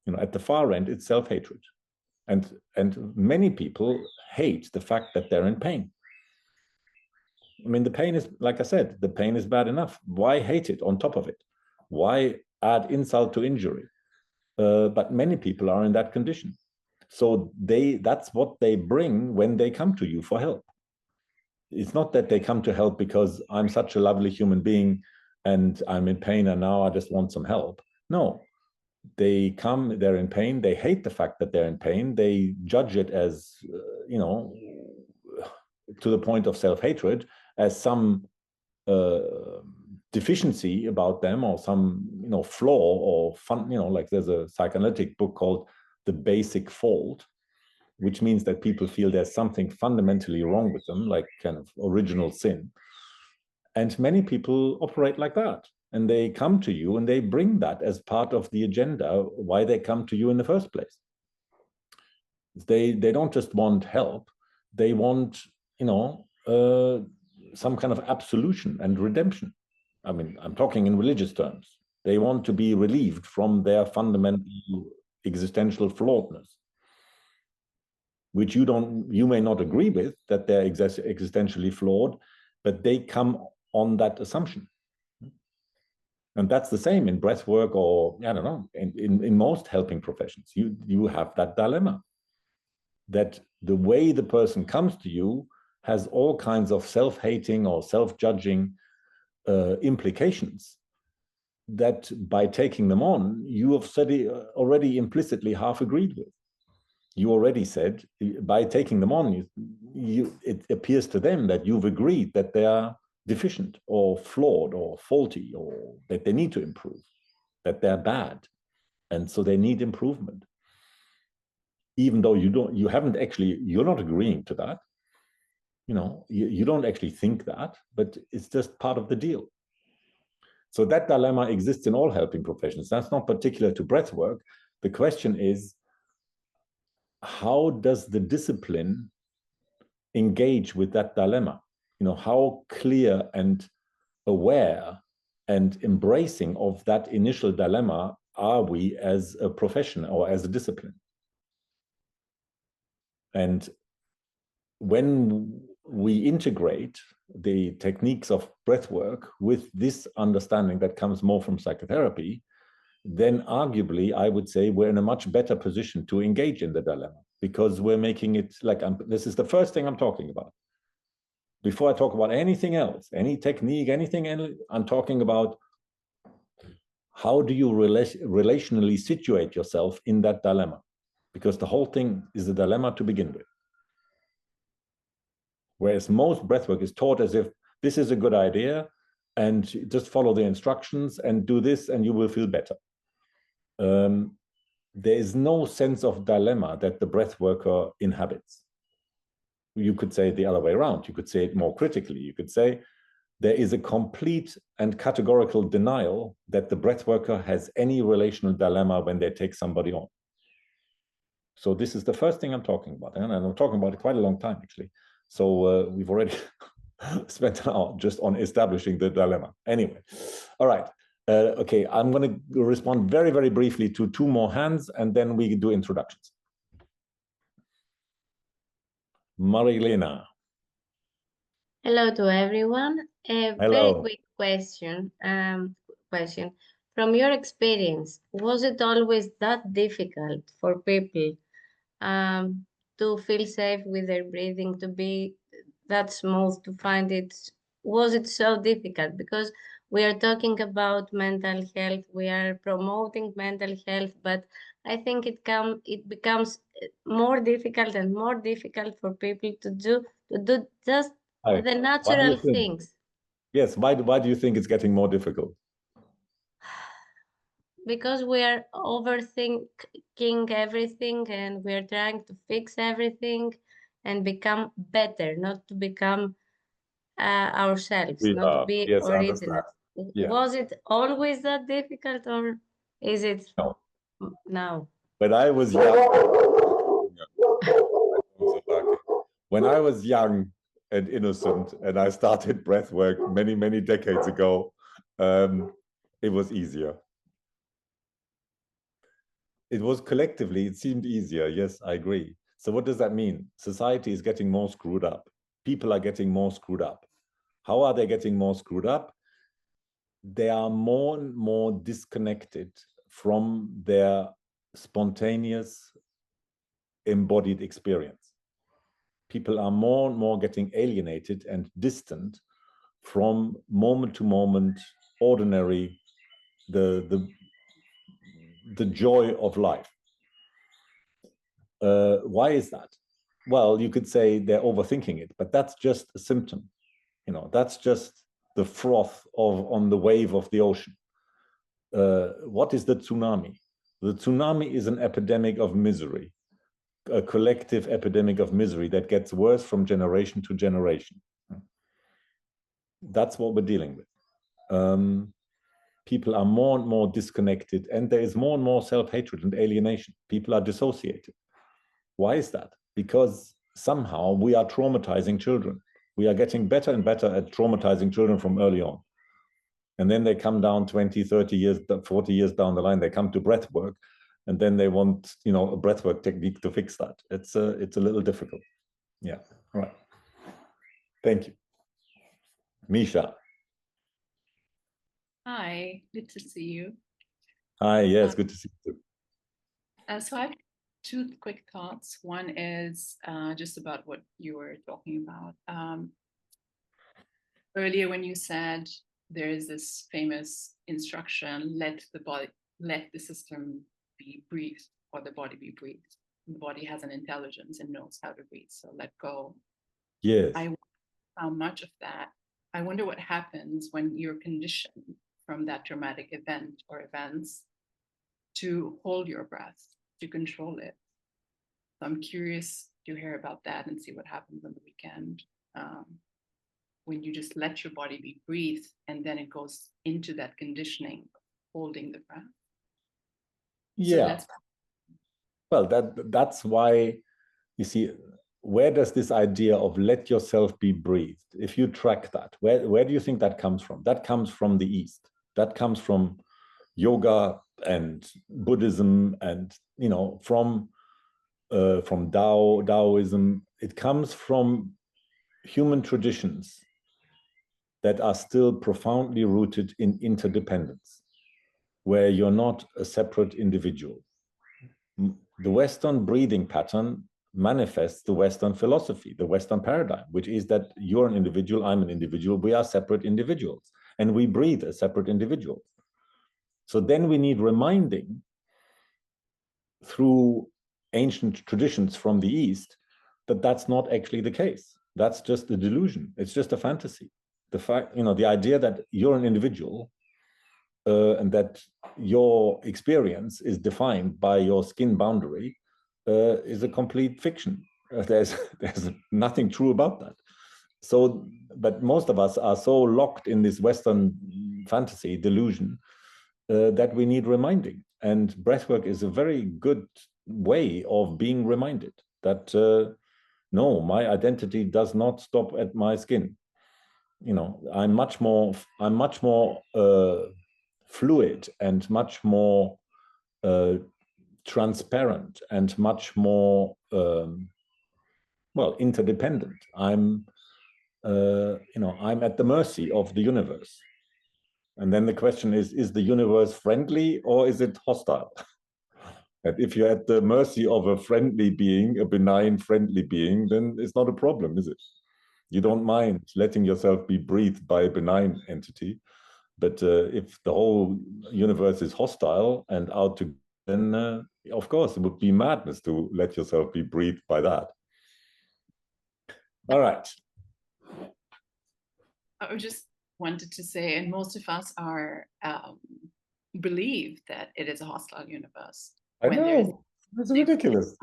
S1: You know, at the far end, it's self-hatred. And many people hate the fact that they're in pain. I mean, the pain is, like I said, the pain is bad enough. Why hate it on top of it? Why add insult to injury? But many people are in that condition. So that's what they bring when they come to you for help. It's not that they come to help because I'm such a lovely human being and I'm in pain and now I just want some help. No, they come, they're in pain. They hate the fact that they're in pain. They judge it as, you know, to the point of self-hatred, as some deficiency about them, or some, you know, flaw or fun, you know, like there's a psychoanalytic book called The Basic Fault, which means that people feel there's something fundamentally wrong with them, like kind of original sin. And many people operate like that. And they come to you and they bring that as part of the agenda, why they come to you in the first place. They don't just want help, they want, you know, some kind of absolution and redemption. I mean, I'm talking in religious terms. They want to be relieved from their fundamental existential flawedness, which you may not agree with, that they're existentially flawed, but they come on that assumption. And that's the same in breathwork, or I don't know, in most helping professions. You have that dilemma, that the way the person comes to you has all kinds of self-hating or self-judging implications that by taking them on, you have already implicitly half agreed with. You already said, by taking them on, it appears to them that you've agreed that they are deficient or flawed or faulty, or that they need to improve, that they're bad, and so they need improvement. Even though you're not agreeing to that. You know, you don't actually think that, but it's just part of the deal. So that dilemma exists in all helping professions. That's not particular to breathwork. The question is, how does the discipline engage with that dilemma? You know, how clear and aware and embracing of that initial dilemma are we as a profession or as a discipline? And when we integrate the techniques of breathwork with this understanding that comes more from psychotherapy, then arguably, I would say we're in a much better position to engage in the dilemma, because we're making it like, this is the first thing I'm talking about. Before I talk about anything else, any technique, I'm talking about how do you relationally situate yourself in that dilemma? Because the whole thing is a dilemma to begin with. Whereas most breathwork is taught as if this is a good idea and just follow the instructions and do this and you will feel better. There is no sense of dilemma that the breathworker inhabits. You could say it the other way around. You could say it more critically. You could say there is a complete and categorical denial that the breathworker has any relational dilemma when they take somebody on. So this is the first thing I'm talking about, and I'm talking about it quite a long time, actually. So we've already spent an hour just on establishing the dilemma. Anyway, all right. Okay, I'm going to respond very, very briefly to two more hands, and then we do introductions. Marilena.
S6: Hello to everyone. A very quick question. From your experience, was it always that difficult for people to feel safe with their breathing, to be that smooth, to find it? Was it so difficult? Because we are talking about mental health, we are promoting mental health, but I think it becomes more difficult and more difficult for people to do just the natural things.
S1: Yes, why do you think it's getting more difficult?
S6: Because we are overthinking everything and we're trying to fix everything and become better, not to become ourselves, not to be original. Yeah. Was it always that difficult, or is it now?
S1: When I was young, when I was young and innocent and I started breathwork many, many decades ago, it was easier. It was collectively, it seemed easier. Yes, I agree. So what does that mean? Society is getting more screwed up. People are getting more screwed up. How are they getting more screwed up? They are more and more disconnected from their spontaneous embodied experience. People are more and more getting alienated and distant from moment to moment, ordinary, the joy of life. Why is that? Well, you could say they're overthinking it, but that's just a symptom. You know, that's just the froth on the wave of the ocean. What is the tsunami? The tsunami is an epidemic of misery, a collective epidemic of misery that gets worse from generation to generation. That's what we're dealing with. People are more and more disconnected, and there is more and more self-hatred and alienation. People are dissociated. Why is that? Because somehow we are traumatizing children. We are getting better and better at traumatizing children from early on. And then they come down 20, 30 years, 40 years down the line, they come to breathwork, and then they want, you know, a breathwork technique to fix that. It's a little difficult. Yeah, right. Thank you. Misha.
S7: Hi, good to see you.
S1: Hi, yes, good to see you too.
S7: So I have two quick thoughts. One is just about what you were talking about. Earlier when you said there is this famous instruction, let the system be breathed, or the body be breathed. The body has an intelligence and knows how to breathe, so let go.
S1: Yes.
S7: I wonder how much of that, I wonder what happens when you're conditioned from that traumatic event or events to hold your breath, to control it. So I'm curious to hear about that and see what happens on the weekend. When you just let your body be breathed, and then it goes into that conditioning of holding the breath.
S1: Yeah.
S7: So
S1: well, that's why, you see, where does this idea of let yourself be breathed, if you track that, where do you think that comes from? That comes from the East. That comes from yoga and Buddhism, and, you know, from Taoism. It comes from human traditions that are still profoundly rooted in interdependence, where you're not a separate individual. The Western breathing pattern manifests the Western philosophy, the Western paradigm, which is that you're an individual, I'm an individual, we are separate individuals, and we breathe as separate individuals. So then we need reminding through ancient traditions from the East that that's not actually the case. That's just a delusion. It's just a fantasy. The fact, you know, the idea that you're an individual and that your experience is defined by your skin boundary is a complete fiction. There's nothing true about that. So, but most of us are so locked in this Western fantasy delusion that we need reminding. And breathwork is a very good way of being reminded that no, my identity does not stop at my skin. You know, I'm much more fluid and much more transparent and much more well, interdependent. I'm you know, I'm at the mercy of the universe. And then the question is the universe friendly or is it hostile? And if you're at the mercy of a friendly being, a benign, friendly being, then it's not a problem, is it? You don't mind letting yourself be breathed by a benign entity. But if the whole universe is hostile and out to, then of course, it would be madness to let yourself be breathed by that. All right.
S7: I just wanted to say, and most of us are believe that it is a hostile universe.
S1: I know, that's ridiculous.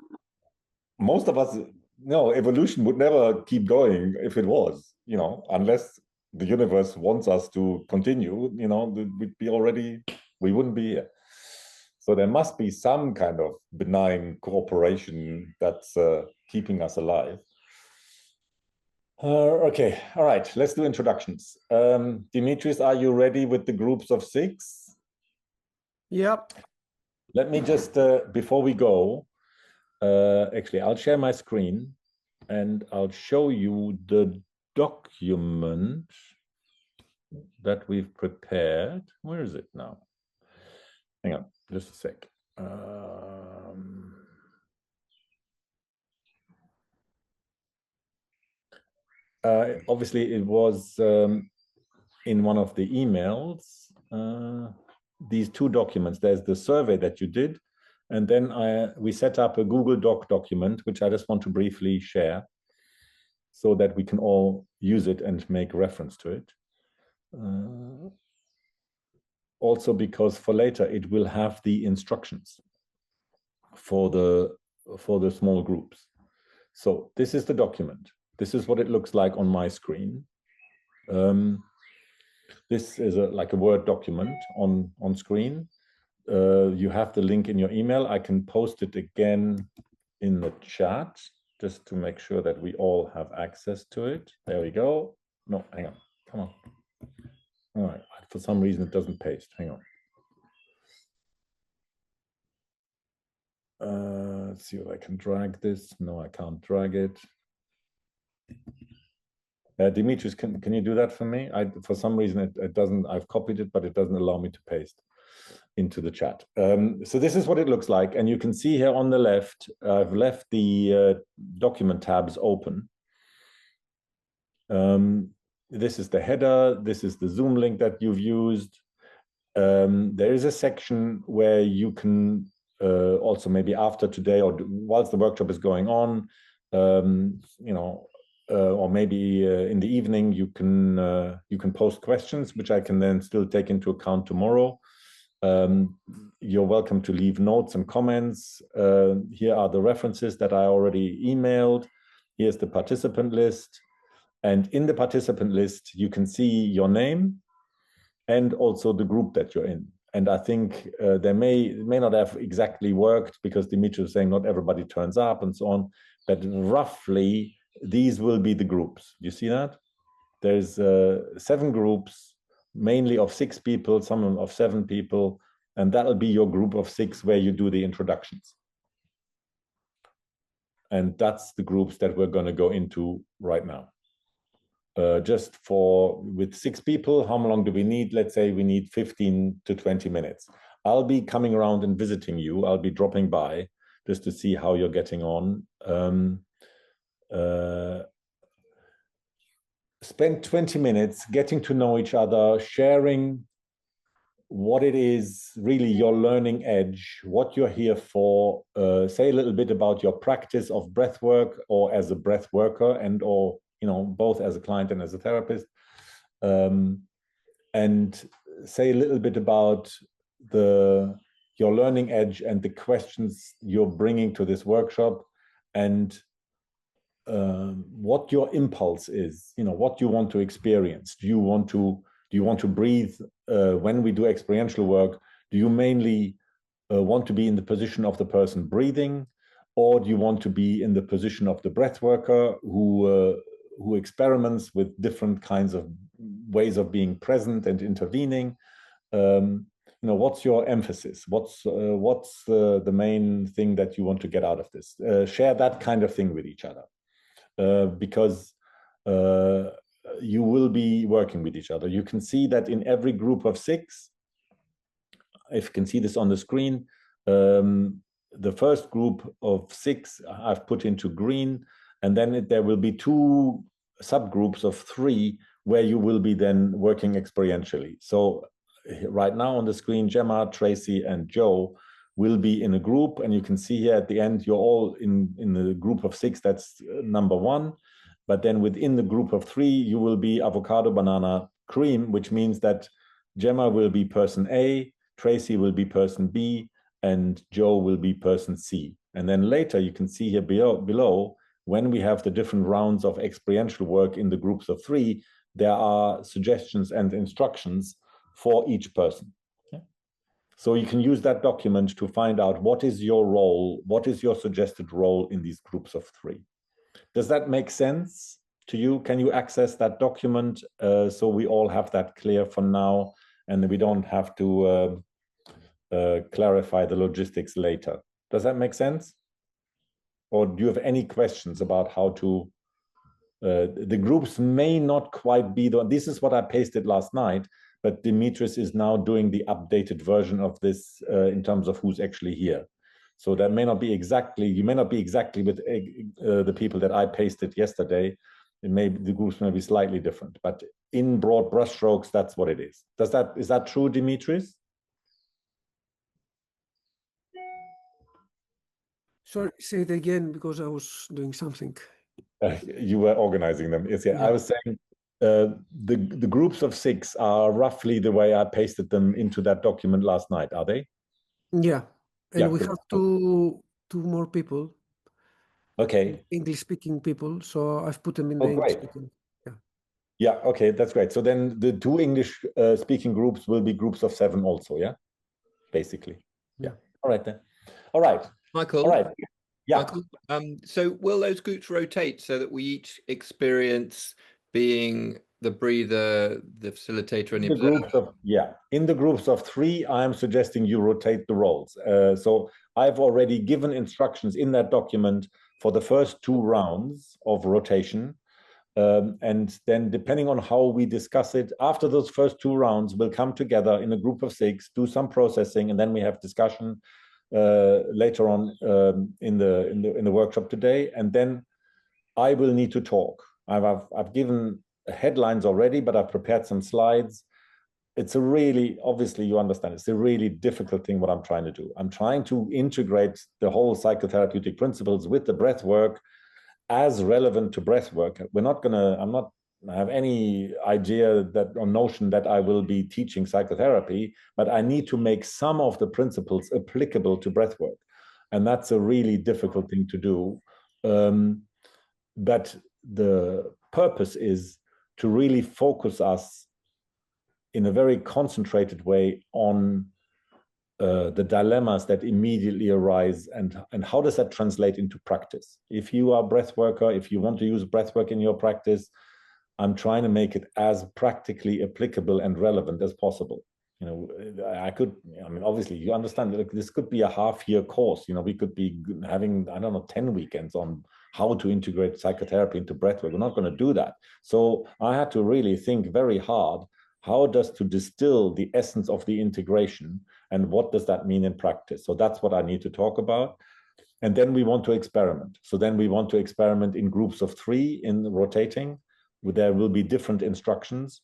S1: Most of us, no, evolution would never keep going if it was, you know, unless the universe wants us to continue, you know, we wouldn't be here. So there must be some kind of benign cooperation that's keeping us alive. Okay, all right, let's do introductions. Dimitris, are you ready with the groups of 6?
S8: Yep.
S1: Let me just, before we go, actually, I'll share my screen and I'll show you the document that we've prepared. Where is it now? Hang on, just a sec. Obviously, it was in one of the emails, these 2 documents. There's the survey that you did, and then we set up a Google Doc document, which I just want to briefly share so that we can all use it and make reference to it. Also because for later, it will have the instructions for the small groups. So this is the document. This is what it looks like on my screen. This is like a Word document on screen. You have the link in your email. I can post it again in the chat just to make sure that we all have access to it. There we go. No, hang on. Come on. All right. For some reason, it doesn't paste. Hang on. Let's see if I can drag this. No, I can't drag it. Dimitris, can you do that for me? For some reason, it doesn't. I've copied it, but it doesn't allow me to paste into the chat. So this is what it looks like. And you can see here on the left, I've left the document tabs open. This is the header. This is the Zoom link that you've used. There is a section where you can also maybe after today or whilst the workshop is going on, or maybe in the evening, you can post questions, which I can then still take into account tomorrow. You're welcome to leave notes and comments. Here are the references that I already emailed. Here's the participant list. And in the participant list, you can see your name and also the group that you're in. And I think they may not have exactly worked because Dimitri was saying not everybody turns up and so on, but roughly these will be the groups. You see that? There's 7 groups, mainly of 6 people, some of 7 people, and that'll be your group of 6 where you do the introductions. And that's the groups that we're going to go into right now. Just with 6 people, how long do we need? Let's say we need 15 to 20 minutes. I'll be coming around and visiting you. I'll be dropping by just to see how you're getting on. Spend 20 minutes getting to know each other, sharing what it is, really your learning edge, what you're here for. Say a little bit about your practice of breathwork or as a breath worker or both as a client and as a therapist. And say a little bit about your learning edge and the questions you're bringing to this workshop and what your impulse is, what you want to experience. Do you want to breathe when we do experiential work? Do you mainly want to be in the position of the person breathing, or do you want to be in the position of the breath worker who experiments with different kinds of ways of being present and intervening? What's your emphasis? What's the main thing that you want to get out of this? Share that kind of thing with each other. Because you will be working with each other. You can see that in every group of 6, if you can see this on the screen, the first group of 6 I've put into green, and then there will be 2 subgroups of 3 where you will be then working experientially. So right now on the screen, Gemma, Tracy, and Joe will be in a group, and you can see here at the end, you're all in the group of 6, that's number 1. But then within the group of 3, you will be avocado, banana, cream, which means that Gemma will be person A, Tracy will be person B, and Joe will be person C. And then later you can see here below, when we have the different rounds of experiential work in the groups of 3, there are suggestions and instructions for each person. Okay? So you can use that document to find out what is your role, what is your suggested role in these groups of 3. Does that make sense to you? Can you access that document so we all have that clear for now, and we don't have to clarify the logistics later? Does that make sense? Or do you have any questions about how to? The groups may not quite be the. This is what I pasted last night, but Dimitris is now doing the updated version of this in terms of who's actually here. So that may not be exactly. You may not be exactly with the people that I pasted yesterday. It may the groups may be slightly different, but in broad brushstrokes, that's what it is. Is that true, Dimitris?
S8: Sorry, say it again because I was doing something.
S1: You were organizing them. Yes, yeah. I was saying the groups of 6 are roughly the way I pasted them into that document last night. Are they?
S8: Yeah, and
S1: Yeah,
S8: we
S1: good.
S8: have two more people.
S1: Okay.
S8: English-speaking people. So I've put them in
S1: Oh,
S8: the
S1: great.
S8: English-speaking. Yeah.
S1: Yeah. Okay, that's great. So then the 2 English-speaking groups will be groups of 7 also. Yeah. Basically. Yeah. All right then. All right.
S9: Michael.
S1: All right. Yeah.
S9: Michael, so will those groups rotate so that we each experience being the breather, the facilitator, and the observer?
S1: In the groups of 3, I am suggesting you rotate the roles. So I've already given instructions in that document for the first 2 rounds of rotation. And then depending on how we discuss it, after those first 2 rounds, we'll come together in a group of 6, do some processing, and then we have discussion later on in the workshop today. And then I will need to talk. I've given headlines already, but I've prepared some slides. It's a really, obviously you understand, it's a really difficult thing what I'm trying to do. I'm trying to integrate the whole psychotherapeutic principles with the breath work as relevant to breath work. I'm not have any idea that or notion that I will be teaching psychotherapy, but I need to make some of the principles applicable to breath work. And that's a really difficult thing to do. But the purpose is to really focus us in a very concentrated way on the dilemmas that immediately arise and how does that translate into practice. If you are a breath worker, if you want to use breath work in your practice, I'm trying to make it as practically applicable and relevant as possible. You know, obviously you understand that this could be a half-year course. You know, we could be having, 10 weekends on how to integrate psychotherapy into breathwork. We're not going to do that. So I had to really think very hard, how does to distill the essence of the integration and what does that mean in practice? So that's what I need to talk about. And then we want to experiment. So then we want to experiment in groups of 3 in rotating. There will be different instructions.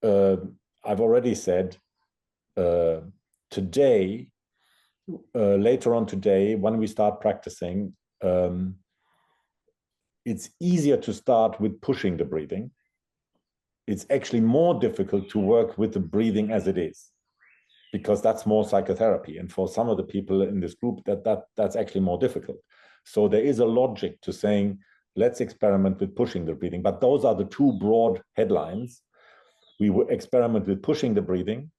S1: I've already said today, later on today, when we start practicing, it's easier to start with pushing the breathing. It's actually more difficult to work with the breathing as it is, because that's more psychotherapy. And for some of the people in this group, that's actually more difficult. So there is a logic to saying, let's experiment with pushing the breathing. But those are the 2 broad headlines. We will experiment with pushing the breathing.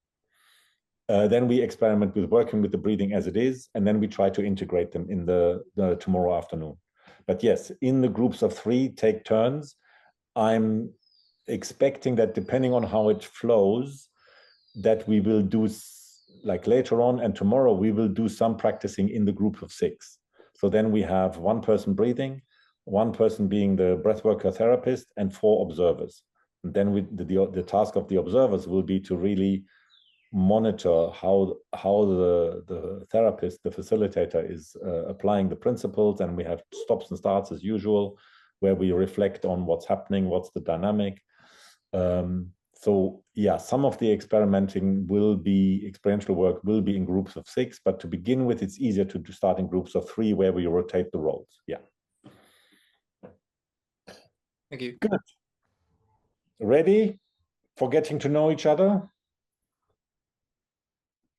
S1: Then we experiment with working with the breathing as it is. And then we try to integrate them in the tomorrow afternoon. But yes, in the groups of 3, take turns. I'm expecting that depending on how it flows, that we will do, like later on and tomorrow, we will do some practicing in the group of 6. So then we have 1 person breathing, 1 person being the breathworker therapist, and 4 observers. And then the task of the observers will be to really monitor how the therapist, the facilitator, is applying the principles. And we have stops and starts as usual, where we reflect on what's happening, what's the dynamic. So yeah, some of the experimental work will be in groups of 6, but to begin with, it's easier to start in groups of 3 where we rotate the roles. Yeah.
S9: Thank you.
S1: Good. Ready for getting to know each other?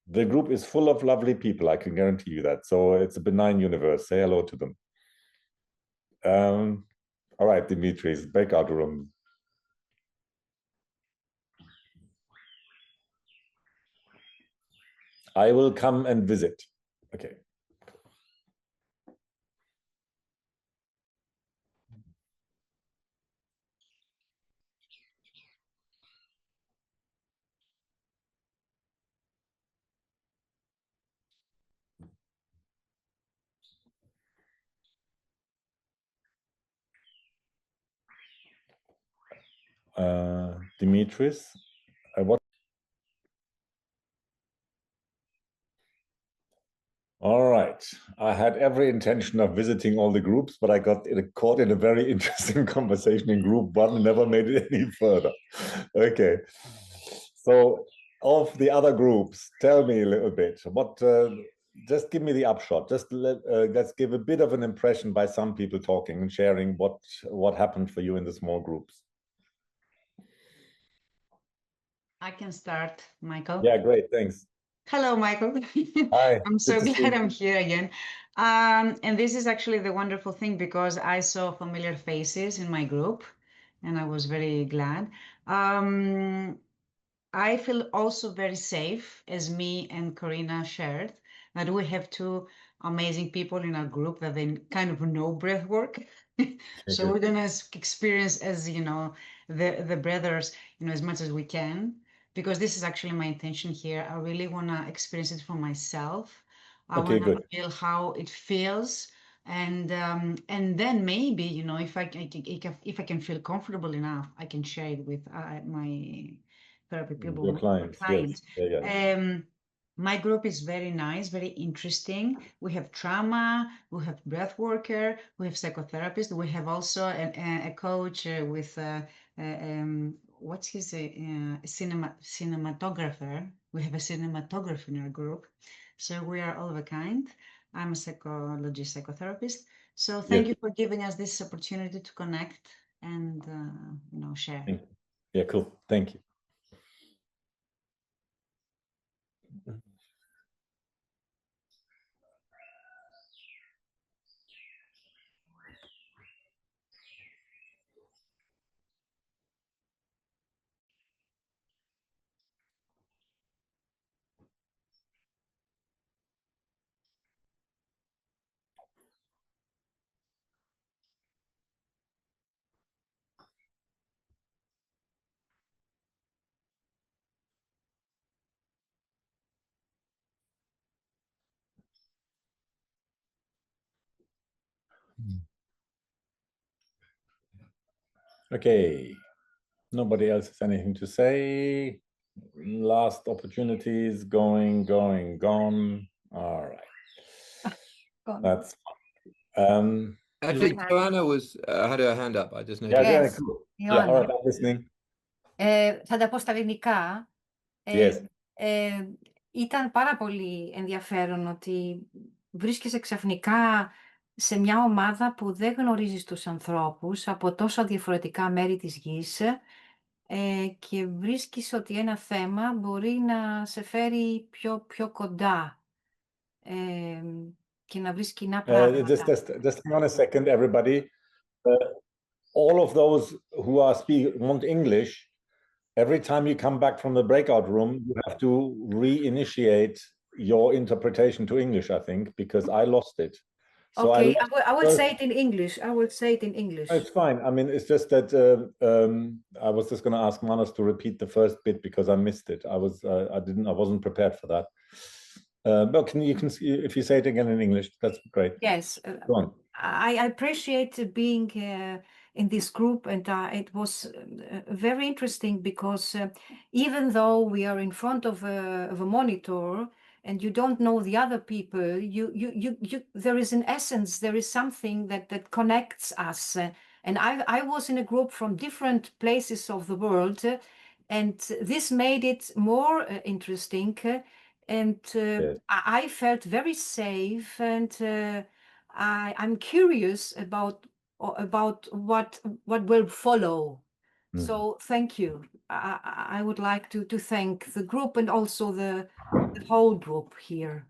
S1: The group is full of lovely people, I can guarantee you that. So it's a benign universe. Say hello to them. All right, Dimitris, breakout room. I will come and visit. Okay. Dimitris. All right. I had every intention of visiting all the groups, but I got caught in a very interesting conversation in group 1 and never made it any further. Okay. So of the other groups, tell me a little bit. What? Just give me the upshot. Just let's give a bit of an impression by some people talking and sharing what happened for you in the small groups.
S10: I can start, Michael.
S1: Yeah, great. Thanks.
S10: Hello, Michael.
S1: Hi.
S10: I'm so glad I'm here again. And this is actually the wonderful thing because I saw familiar faces in my group and I was very glad. I feel also very safe, as me and Corina shared, that we have two amazing people in our group that they kind of know breathwork. So we're gonna experience, as you know, the brothers, as much as we can, because this is actually my intention here. I really wanna experience it for myself. I wanna feel how it feels, and then maybe, if I can feel comfortable enough, I can share it with my therapy people,
S1: your clients. Yes.
S10: Yeah. My group is very nice, very interesting. We have trauma, we have breath worker, we have psychotherapist. We have also a coach with what's his cinematographer. We have a cinematographer in our group, so we are all of a kind. I'm a psychotherapist. So thank you for giving us this opportunity to connect and share.
S1: Yeah, cool. Thank you. Okay. Nobody else has anything to say. Last opportunities gone. All right. That's fine.
S9: Actually, Joanna had her hand up. I just noticed.
S1: Yeah, cool. Yeah, all right, I'm listening.
S11: Θα τα πω στα ελληνικά.
S1: Yes.
S11: Ήταν πάρα πολύ ενδιαφέρον ότι βρίσκεσαι ξαφνικά σε μια ομάδα που δεν γνωρίζεις τους ανθρώπους από τόσο διαφορετικά μέρη της γης και βρίσκεις ότι ένα θέμα μπορεί να σε φέρει πιο κοντά και να βρεις κοινά πράγματα.
S1: Just hang on a second, everybody. All of those who want English, every time you come back from the breakout room, you have to reinitiate your interpretation to English, I think, because I lost it. So
S11: okay, I will say it in English. I will say it in English.
S1: It's fine. I mean, it's just that I was just going to ask Manos to repeat the first bit because I missed it. I wasn't prepared for that. But if you say it again in English, that's great.
S11: Yes.
S1: Go on.
S11: I appreciate being in this group, and it was very interesting because even though we are in front of a monitor and you don't know the other people, there is an essence, there is something that connects us. And I was in a group from different places of the world, and this made it more interesting. And I felt very safe, and I'm curious about what will follow. So thank you. I would like to thank the group and also the whole group here.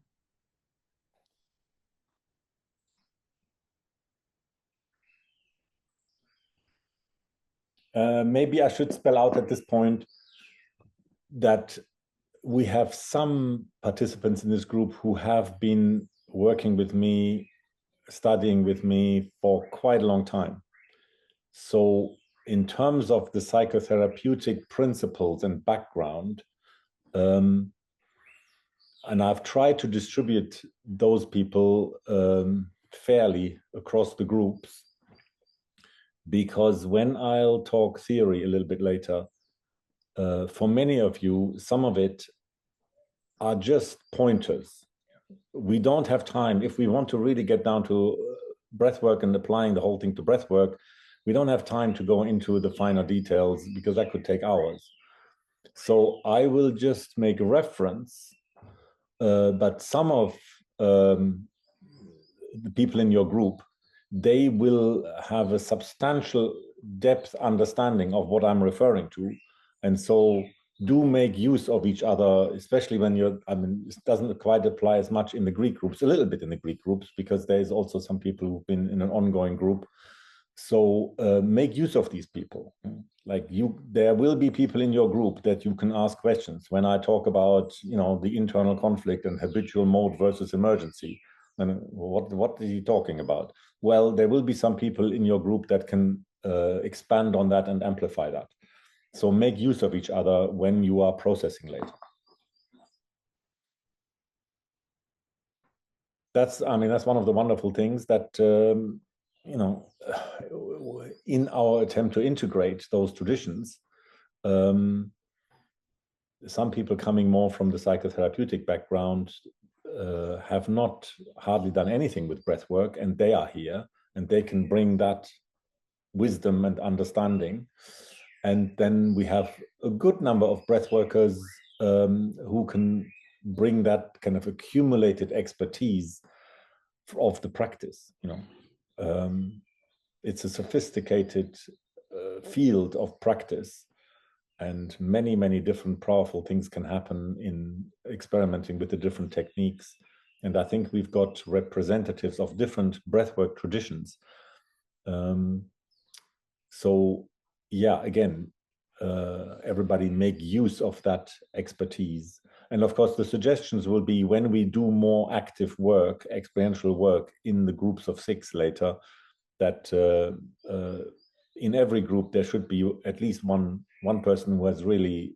S1: Maybe I should spell out at this point that we have some participants in this group who have been working with me, studying with me for quite a long time. So in terms of the psychotherapeutic principles and background, and I've tried to distribute those people fairly across the groups, because when I'll talk theory a little bit later, for many of you, some of it are just pointers. We don't have time. If we want to really get down to breathwork and applying the whole thing to breathwork, we don't have time to go into the finer details because that could take hours. So I will just make a reference, but some of the people in your group, they will have a substantial depth understanding of what I'm referring to. And so do make use of each other, especially when you're, I mean, it doesn't quite apply as much in the Greek groups, a little bit in the Greek groups, because there's also some people who've been in an ongoing group. So make use of these people. Like there will be people in your group that you can ask questions. When I talk about, you know, the internal conflict and habitual mode versus emergency, and what is he talking about? Well, there will be some people in your group that can expand on that and amplify that. So make use of each other when you are processing later. That's, I mean, that's one of the wonderful things that, you know, in our attempt to integrate those traditions, some people coming more from the psychotherapeutic background have not hardly done anything with breath work, and they are here and they can bring that wisdom and understanding. And then we have a good number of breath workers who can bring that kind of accumulated expertise of the practice. You know, it's a sophisticated field of practice, and many, many different powerful things can happen in experimenting with the different techniques. And I think we've got representatives of different breathwork traditions. So yeah, again, everybody make use of that expertise. And of course, the suggestions will be when we do more active work, experiential work in the groups of 6 later, that in every group there should be at least one person who has really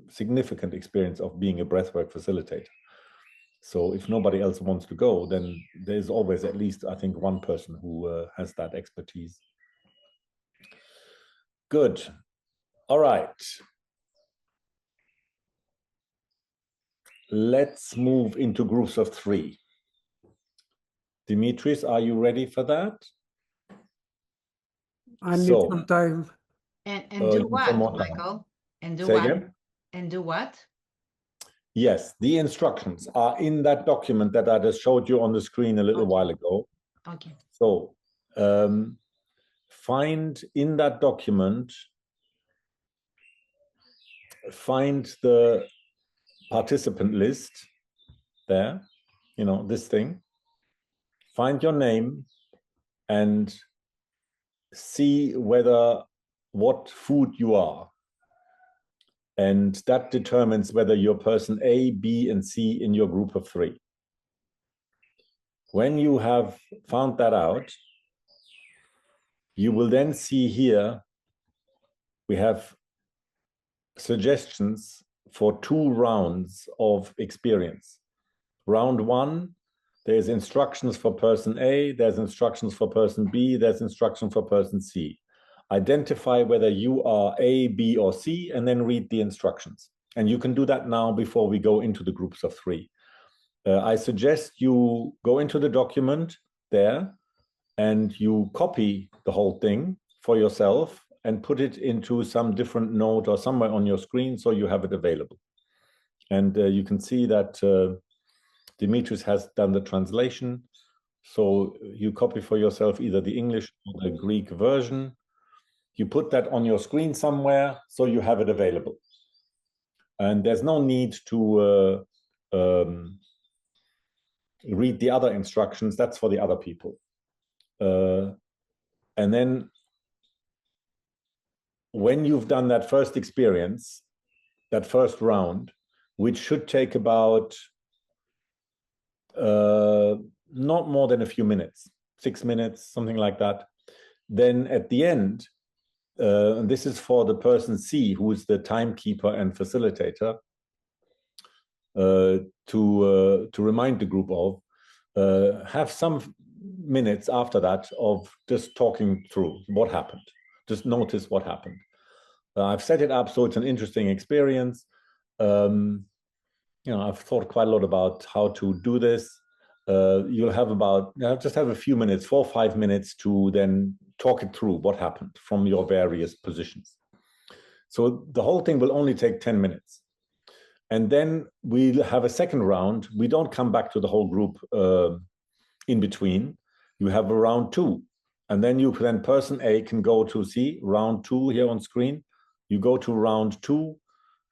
S1: significant experience of being a breathwork facilitator. So if nobody else wants to go, then there's always at least, I think, one person who has that expertise. Good. All right. Let's move into groups of 3. Dimitris, are you ready for that?
S8: I need some time.
S10: And do what, Michael? And do
S1: Say
S10: what?
S1: Again?
S10: And do what?
S1: Yes, the instructions are in that document that I just showed you on the screen a little while ago.
S10: Okay.
S1: So find in that document, find the participant list there, you know, this thing. Find your name and see what food you are. And that determines whether you're person A, B, and C in your group of 3. When you have found that out, you will then see here, we have suggestions for 2 rounds of experience. Round 1, there's instructions for person A, there's instructions for person B, there's instruction for person C. Identify whether you are A, B, or C, and then read the instructions. And you can do that now before we go into the groups of 3. I suggest you go into the document there and you copy the whole thing for yourself and put it into some different note or somewhere on your screen so you have it available. And you can see that Dimitris has done the translation. So you copy for yourself either the English or the Greek version. You put that on your screen somewhere so you have it available. And there's no need to read the other instructions. That's for the other people. And then when you've done that first experience, that first round, which should take about not more than a few minutes, 6 minutes, something like that. Then at the end, and this is for the person C, who is the timekeeper and facilitator, to remind the group of, have some minutes after that of just talking through what happened. Just notice what happened. I've set it up so it's an interesting experience. I've thought quite a lot about how to do this. You'll have just have a few minutes, 4 or 5 minutes to then talk it through what happened from your various positions. So the whole thing will only take 10 minutes. And then we'll have a second round. We don't come back to the whole group in between. You have a round 2. And then person A can go to see round 2 here on screen. You go to round 2.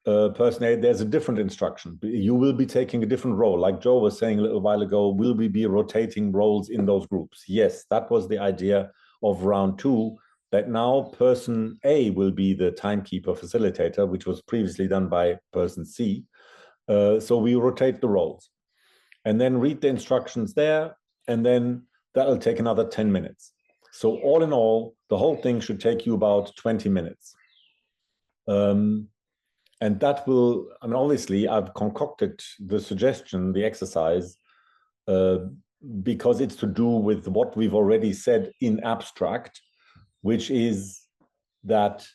S1: Person A, there's a different instruction. You will be taking a different role. Like Joe was saying a little while ago, will we be rotating roles in those groups? Yes, that was the idea of round 2, that now person A will be the timekeeper facilitator, which was previously done by person C. So we rotate the roles and then read the instructions there, and then that'll take another 10 minutes. So all in all, the whole thing should take you about 20 minutes. And that will, obviously, I've concocted the suggestion, the exercise, because it's to do with what we've already said in abstract, which is that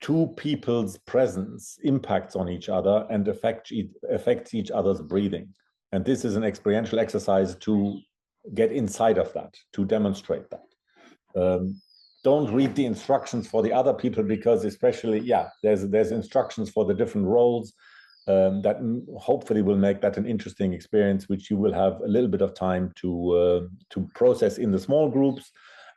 S1: 2 people's presence impacts on each other and affects each other's breathing. And this is an experiential exercise to get inside of that, to demonstrate that. Don't read the instructions for the other people, because especially, there's instructions for the different roles that hopefully will make that an interesting experience, which you will have a little bit of time to process in the small groups.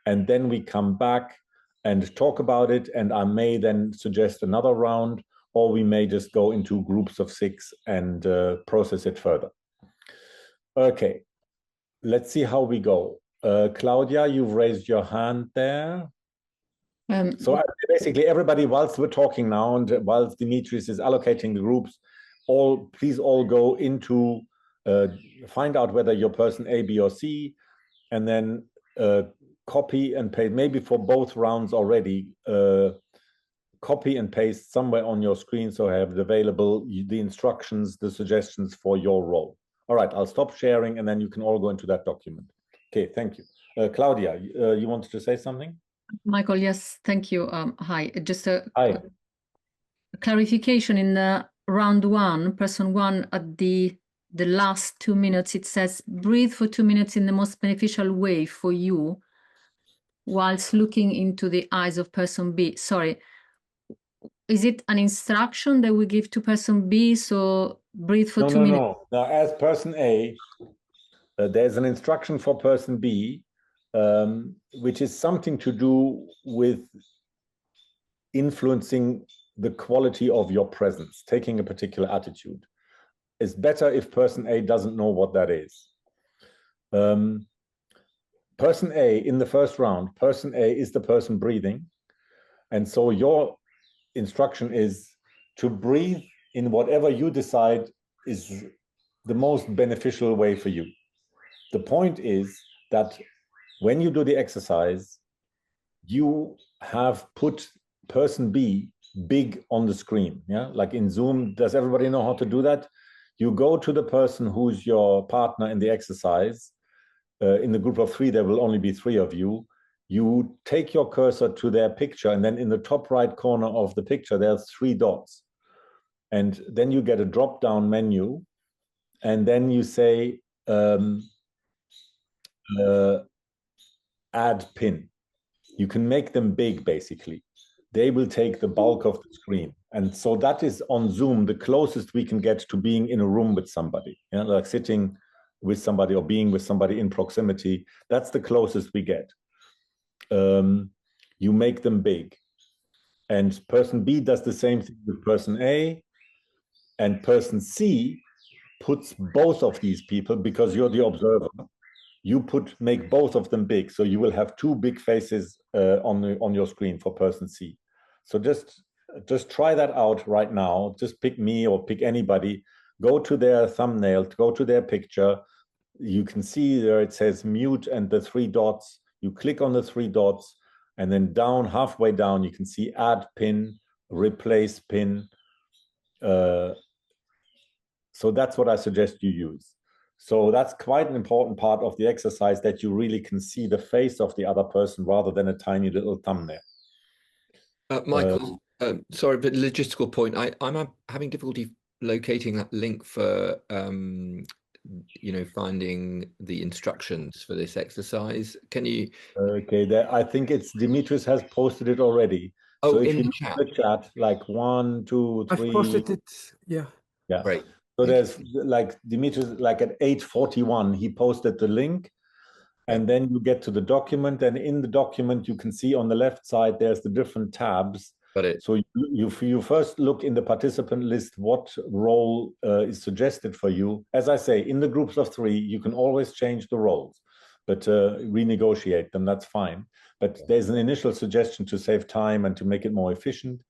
S1: And then we come back and talk about it. And I may then suggest another round, or we may just go into groups of 6 and process it further. Okay, let's see how we go. Claudia, you've raised your hand there. So basically, everybody, whilst we're talking now and whilst Dimitris is allocating the groups, please all go into, find out whether you're person A, B, or C, and then copy and paste, maybe for both rounds already, copy and paste somewhere on your screen so I have it available, the instructions, the suggestions for your role. All right, I'll stop sharing and then you can all go into that document. Okay, thank you. Claudia, you wanted to say something?
S12: Michael, yes, thank you. Hi, just a clarification. In round 1, person 1, at the last 2 minutes, it says breathe for 2 minutes in the most beneficial way for you whilst looking into the eyes of person B. Sorry, is it an instruction that we give to person B? So breathe for 2 minutes.
S1: No. Now, as person A, there's an instruction for person B, which is something to do with influencing the quality of your presence, taking a particular attitude. It's better if person A doesn't know what that is. Person A, in the first round, person A is the person breathing. And so your instruction is to breathe in whatever you decide is the most beneficial way for you. The point is that when you do the exercise, you have put person B big on the screen. Yeah, like in Zoom, does everybody know how to do that? You go to the person who's your partner in the exercise. In the group of 3, there will only be 3 of you. You take your cursor to their picture, and then in the top right corner of the picture, there's 3 dots. And then you get a drop-down menu, and then you say, add pin. You can make them big, basically. They will take the bulk of the screen. And so that is on Zoom the closest we can get to being in a room with somebody, like sitting with somebody or being with somebody in proximity. That's the closest we get. You make them big. And person B does the same thing with person A. And person C puts both of these people, because you're the observer, you make both of them big. So you will have 2 big faces on your screen for person C. So just try that out right now. Just pick me or pick anybody. Go to their thumbnail, go to their picture. You can see there it says mute and the 3 dots. You click on the 3 dots, and then down, halfway down, you can see add pin, replace pin. So that's what I suggest you use. So that's quite an important part of the exercise, that you really can see the face of the other person rather than a tiny little thumbnail.
S9: Michael, sorry, but logistical point. I'm having difficulty locating that link for finding the instructions for this exercise. Can you?
S1: Okay, there. I think it's Dimitris has posted it already.
S9: Oh,
S1: so if
S9: in
S1: you
S9: the
S1: look at the chat, like 1, 2, 3.
S8: I've posted it. Yeah.
S1: Yeah.
S9: Great.
S1: So there's like Dimitris, like at 8:41, he posted the link. And then you get to the document, and in the document you can see on the left side there's the different tabs.
S9: Got it.
S1: So you first look in the participant list what role is suggested for you. As I say, in the groups of 3, you can always change the roles, but renegotiate them, that's fine. But there's an initial suggestion to save time and to make it more efficient.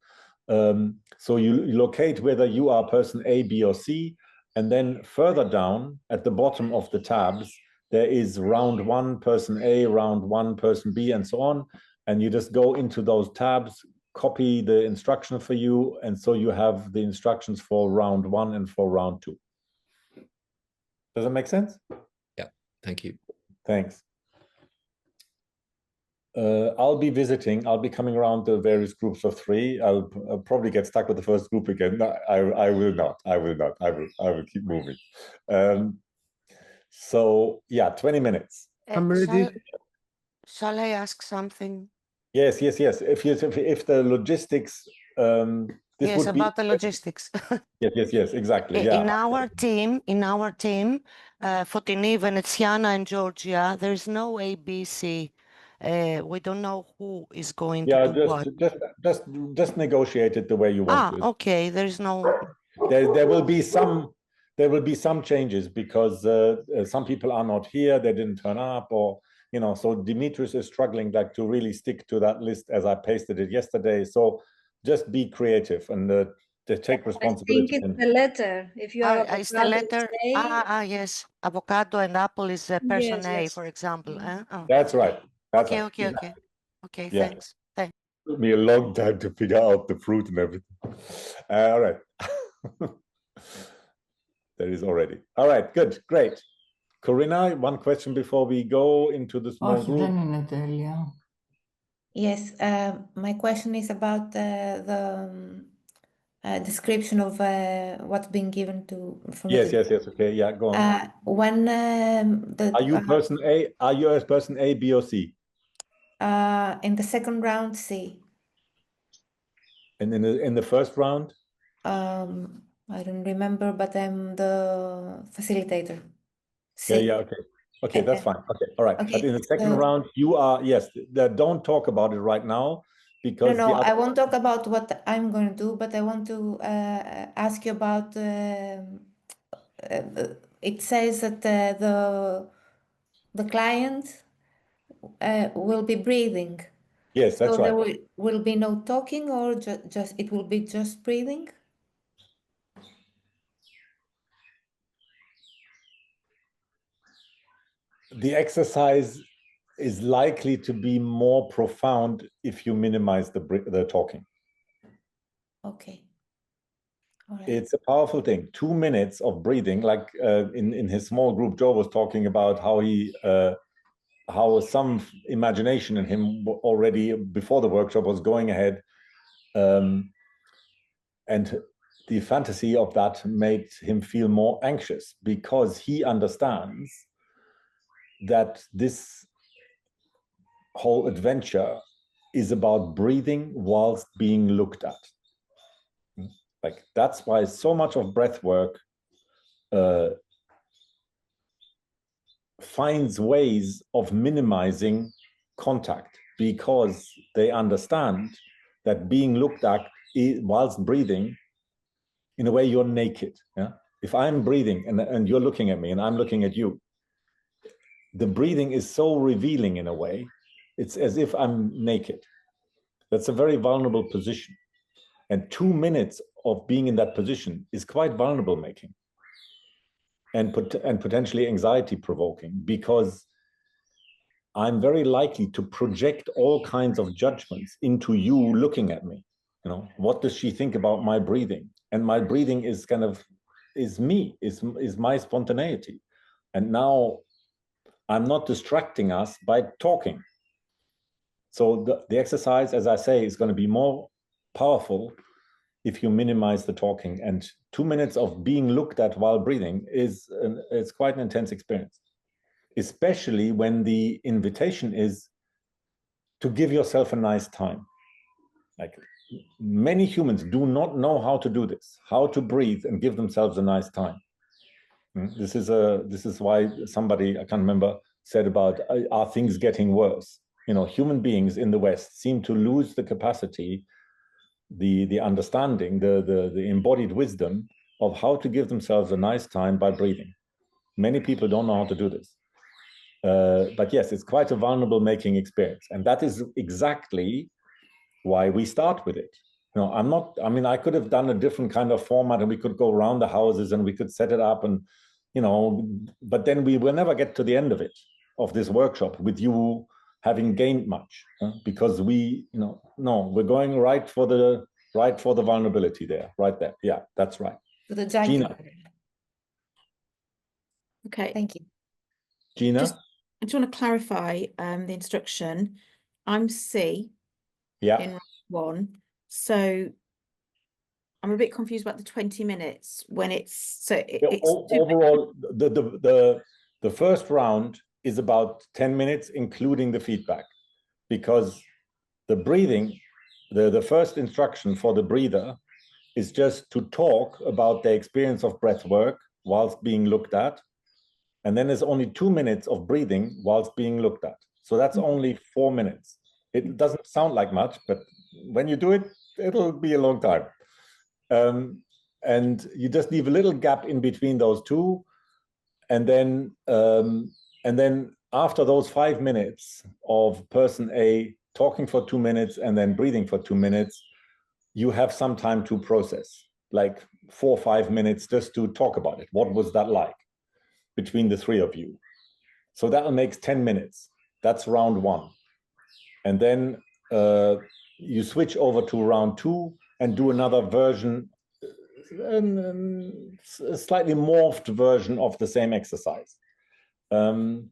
S1: So you locate whether you are person A, B, or C, and then further down at the bottom of the tabs, there is round 1, person A, round 1, person B, and so on. And you just go into those tabs, copy the instruction for you, and so you have the instructions for round 1 and for round 2. Does that make sense?
S9: Yeah, thank you.
S1: Thanks. I'll be visiting. I'll be coming around the various groups of 3. I'll probably get stuck with the first group again. No, I will not. I will keep moving. So yeah, 20 minutes.
S8: I'm ready.
S13: Shall I ask something?
S1: Yes. If the logistics, this
S13: yes,
S1: would be
S13: about the logistics.
S1: yes, exactly. Yeah.
S13: In our team, Fotini, Veneziana, and Georgia, there is no ABC. We don't know who is going to do what.
S1: Just negotiate it the way you want to.
S13: Okay. There is no.
S1: There will be some changes because some people are not here. They didn't turn up, or so Dimitris is struggling to really stick to that list as I pasted it yesterday. So just be creative and take responsibility.
S4: I think it's the letter. If you have
S13: it's the letter. Yes. Avocado and apple is person A, for example.
S1: That's right.
S13: Okay.
S1: Yeah.
S13: Thanks.
S1: It took me a long time to figure out the fruit and everything. All right. There is already. All right, good, great. Corinna, one question before we go into the small group.
S2: Yes, my question is about the description of what's being given for me.
S1: Yes. Okay, yeah, go on.
S2: When
S1: are you person A? Are you as person A, B, or C?
S2: In the second round, C.
S1: And in the first round?
S2: I don't remember, but I'm the facilitator. C.
S1: Yeah. Okay, that's fine. Okay, all right.
S2: Okay,
S1: but in the second round, you are don't talk about it right now, because
S2: no, I won't talk about what I'm going to do, but I want to ask you about. It says that the client will be breathing.
S1: Yes, that's right.
S2: So there will be no talking, or just it will be just breathing.
S1: The exercise is likely to be more profound if you minimize the talking.
S2: Okay. All right.
S1: It's a powerful thing. 2 minutes of breathing, like in his small group, Joe was talking about how some imagination in him already before the workshop was going ahead, and the fantasy of that made him feel more anxious, because he understands that this whole adventure is about breathing whilst being looked at. Like, that's why so much of breath work finds ways of minimizing contact, because they understand that being looked at whilst breathing, in a way, you're naked. Yeah. If I'm breathing and you're looking at me and I'm looking at you, the breathing is so revealing in a way. It's as if I'm naked. That's a very vulnerable position. And 2 minutes of being in that position is quite vulnerable making, and potentially anxiety provoking, because I'm very likely to project all kinds of judgments into you looking at me. What does she think about my breathing? And my breathing is is me, is my spontaneity. And now I'm not distracting us by talking. So the exercise, as I say, is going to be more powerful if you minimize the talking. And 2 minutes of being looked at while breathing it's quite an intense experience, especially when the invitation is to give yourself a nice time. Like, many humans do not know how to do this, how to breathe and give themselves a nice time. This is why somebody, I can't remember, said about, are things getting worse? You know, human beings in the West seem to lose the capacity, the understanding, the embodied wisdom of how to give themselves a nice time by breathing. Many people don't know how to do this. But yes, it's quite a vulnerable making experience. And that is exactly why we start with it. No, I mean, I could have done a different kind of format and we could go around the houses and we could set it up and, you know, but then we will never get to the end of it, of this workshop, with you having gained much, because we, you know, no, we're going right for the vulnerability there, right there. Yeah, that's right.
S2: So the
S1: Gina.
S5: Okay.
S2: Thank you.
S1: Gina?
S5: I just want to clarify the instruction. I'm C in round 1. So I'm a bit confused about the 20 minutes when it's
S1: overall, the first round is about 10 minutes, including the feedback, because the breathing, the first instruction for the breather is just to talk about the experience of breath work whilst being looked at. And then there's only 2 minutes of breathing whilst being looked at. So that's only 4 minutes. It doesn't sound like much, but when you do it, it'll be a long time. And you just leave a little gap in between those two. And then after those 5 minutes of person A talking for 2 minutes and then breathing for 2 minutes, you have some time to process, like 4 or 5 minutes just to talk about it. What was that like between the three of you? So that makes 10 minutes. That's round 1. And then you switch over to round 2 and do another version, a slightly morphed version of the same exercise. And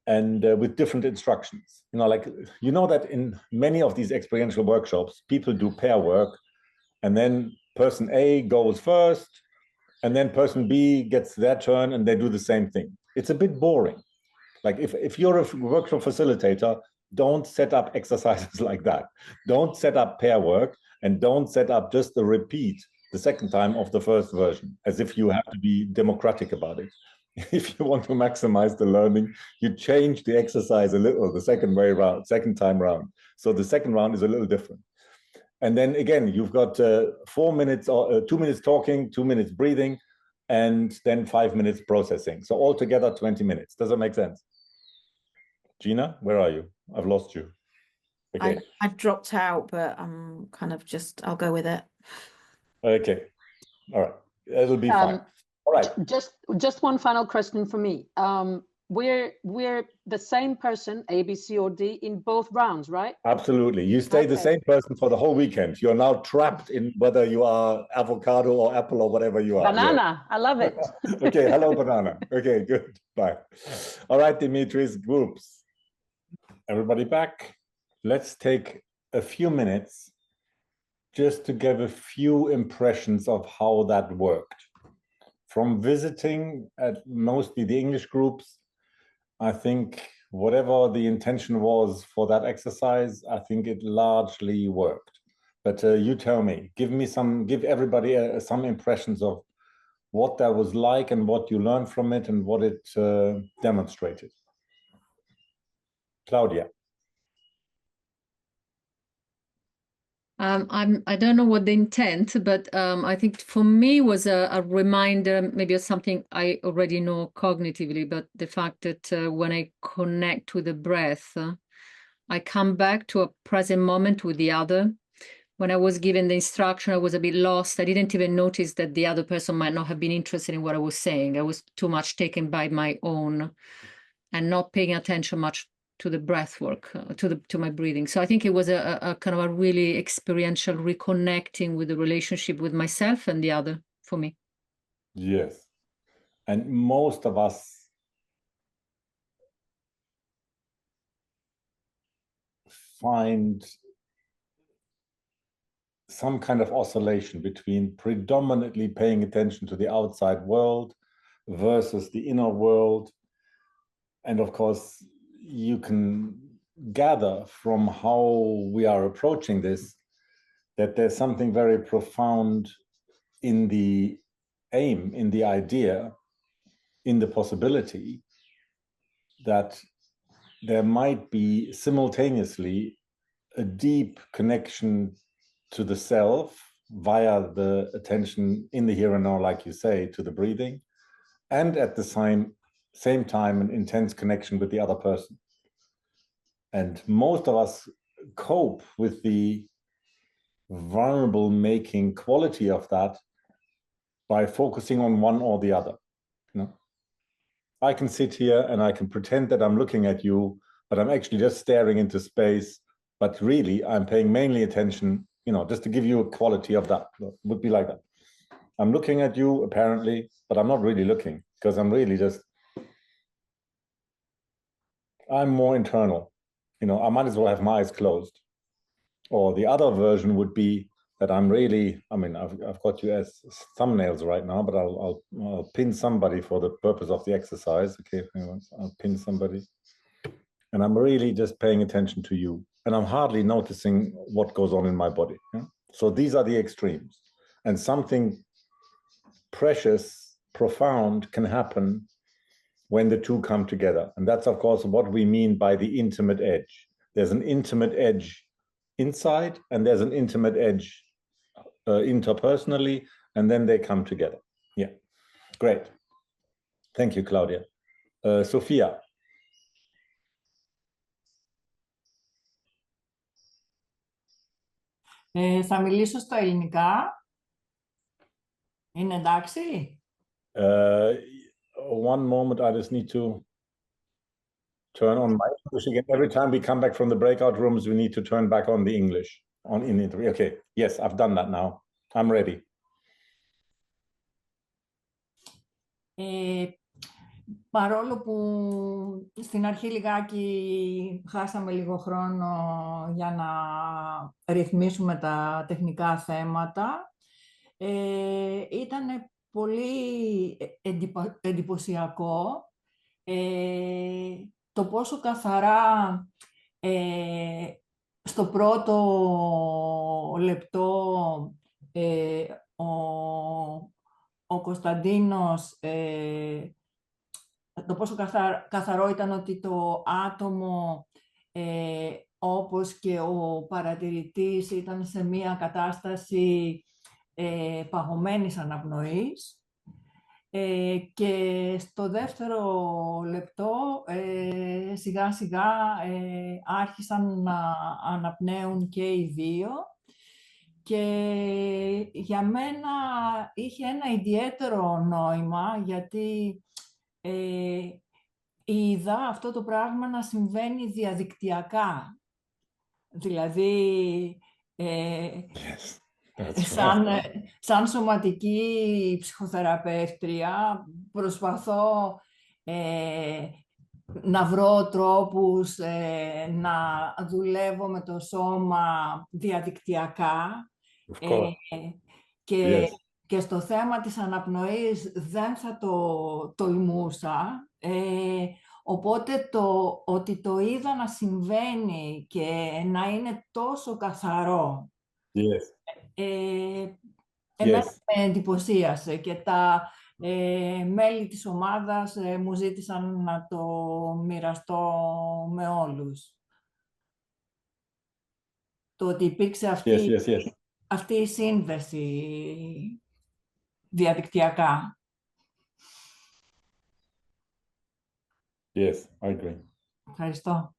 S1: with different instructions. You know, like, you know that in many of these experiential workshops, people do pair work, and then person A goes first, and then person B gets their turn, and they do the same thing. It's a bit boring. Like, if you're a workshop facilitator, don't set up exercises like that. Don't set up pair work, and don't set up just a repeat the second time of the first version, as if you have to be democratic about it. If you want to maximize the learning, you change the exercise a little the second time round. So the second round is a little different. And then again, you've got 4 minutes or 2 minutes talking, 2 minutes breathing, and then 5 minutes processing. So altogether 20 minutes. Does that make sense? Gina, where are you? I've lost you. Okay.
S5: I've dropped out, but I'm kind of I'll go with it.
S1: Okay. All right. It'll be fine. All right.
S14: Just one final question for me. We're the same person, A, B, C, or D, in both rounds, right?
S1: Absolutely. You stay the same person for the whole weekend. You're now trapped in whether you are avocado or apple or whatever you are.
S14: Banana. Yeah. I love it.
S1: Okay. Hello, banana. Okay, good. Bye. All right, Dimitris, groups. Everybody back. Let's take a few minutes just to give a few impressions of how that worked. From visiting at mostly the English groups, I think whatever the intention was for that exercise, I think it largely worked. But you tell me, give everybody some impressions of what that was like and what you learned from it and what it demonstrated. Claudia.
S12: I don't know what the intent, but I think for me was a reminder, maybe of something I already know cognitively, but the fact that when I connect with the breath, I come back to a present moment with the other. When I was given the instruction, I was a bit lost. I didn't even notice that the other person might not have been interested in what I was saying. I was too much taken by my own and not paying attention much to the breath work, to my breathing. So I think it was a kind of a really experiential reconnecting with the relationship with myself and the other for me.
S1: Yes. And most of us find some kind of oscillation between predominantly paying attention to the outside world versus the inner world. And of course, you can gather from how we are approaching this that there's something very profound in the aim, in the idea, in the possibility that there might be simultaneously a deep connection to the self via the attention in the here and now, like you say, to the breathing, and at the same time an intense connection with the other person. And most of us cope with the vulnerable making quality of that by focusing on one or the other. You know, I can sit here and I can pretend that I'm looking at you, but I'm actually just staring into space. But really, I'm paying mainly attention, you know, just to give you a quality of that. It would be like that. I'm looking at you, apparently, but I'm not really looking because I'm really just, I'm more internal. You know, I might as well have my eyes closed. Or the other version would be that I'm really, I mean, I've got you as thumbnails right now, but I'll pin somebody for the purpose of the exercise. Okay, I'll pin somebody. And I'm really just paying attention to you. And I'm hardly noticing what goes on in my body. Yeah? So these are the extremes. And something precious, profound can happen when the two come together. And that's, of course, what we mean by the intimate edge. There's an intimate edge inside, and there's an intimate edge interpersonally, and then they come together. Yeah, great. Thank you, Claudia. Sophia.
S15: Θα μιλήσω στα ελληνικά. Είναι εντάξει?
S1: One moment, I just need to turn on my English again. Every time we come back from the breakout rooms, we need to turn back on the English. Okay, yes, I've done that now. I'm ready.
S15: Παρόλο που στην αρχή λιγάκι χάσαμε λίγο χρόνο για να ρυθμίσουμε τα τεχνικά θέματα, ήταν πολύ εντυπωσιακό το πόσο καθαρά στο πρώτο λεπτό ο Κωνσταντίνος, το πόσο καθαρό ήταν ότι το άτομο, όπως και ο παρατηρητής, ήταν σε μία κατάσταση παγωμένης αναπνοής. Και στο δεύτερο λεπτό σιγά σιγά άρχισαν να αναπνέουν και οι δύο και για μένα είχε ένα ιδιαίτερο νόημα γιατί είδα αυτό το πράγμα να συμβαίνει διαδικτυακά. Δηλαδή σαν σωματική ψυχοθεραπεύτρια προσπαθώ να βρω τρόπους να δουλεύω με το σώμα διαδικτυακά και στο θέμα της αναπνοής δεν θα το τολμούσα. Οπότε ότι το είδα να συμβαίνει και να είναι τόσο καθαρό, εμένα με εντυπωσίασε και τα μέλη της ομάδας μου ζήτησαν να το μοιραστώ με όλους. Το ότι υπήρξε αυτή η σύνδεση διαδικτυακά.
S1: Yes, I agree.
S15: Ευχαριστώ.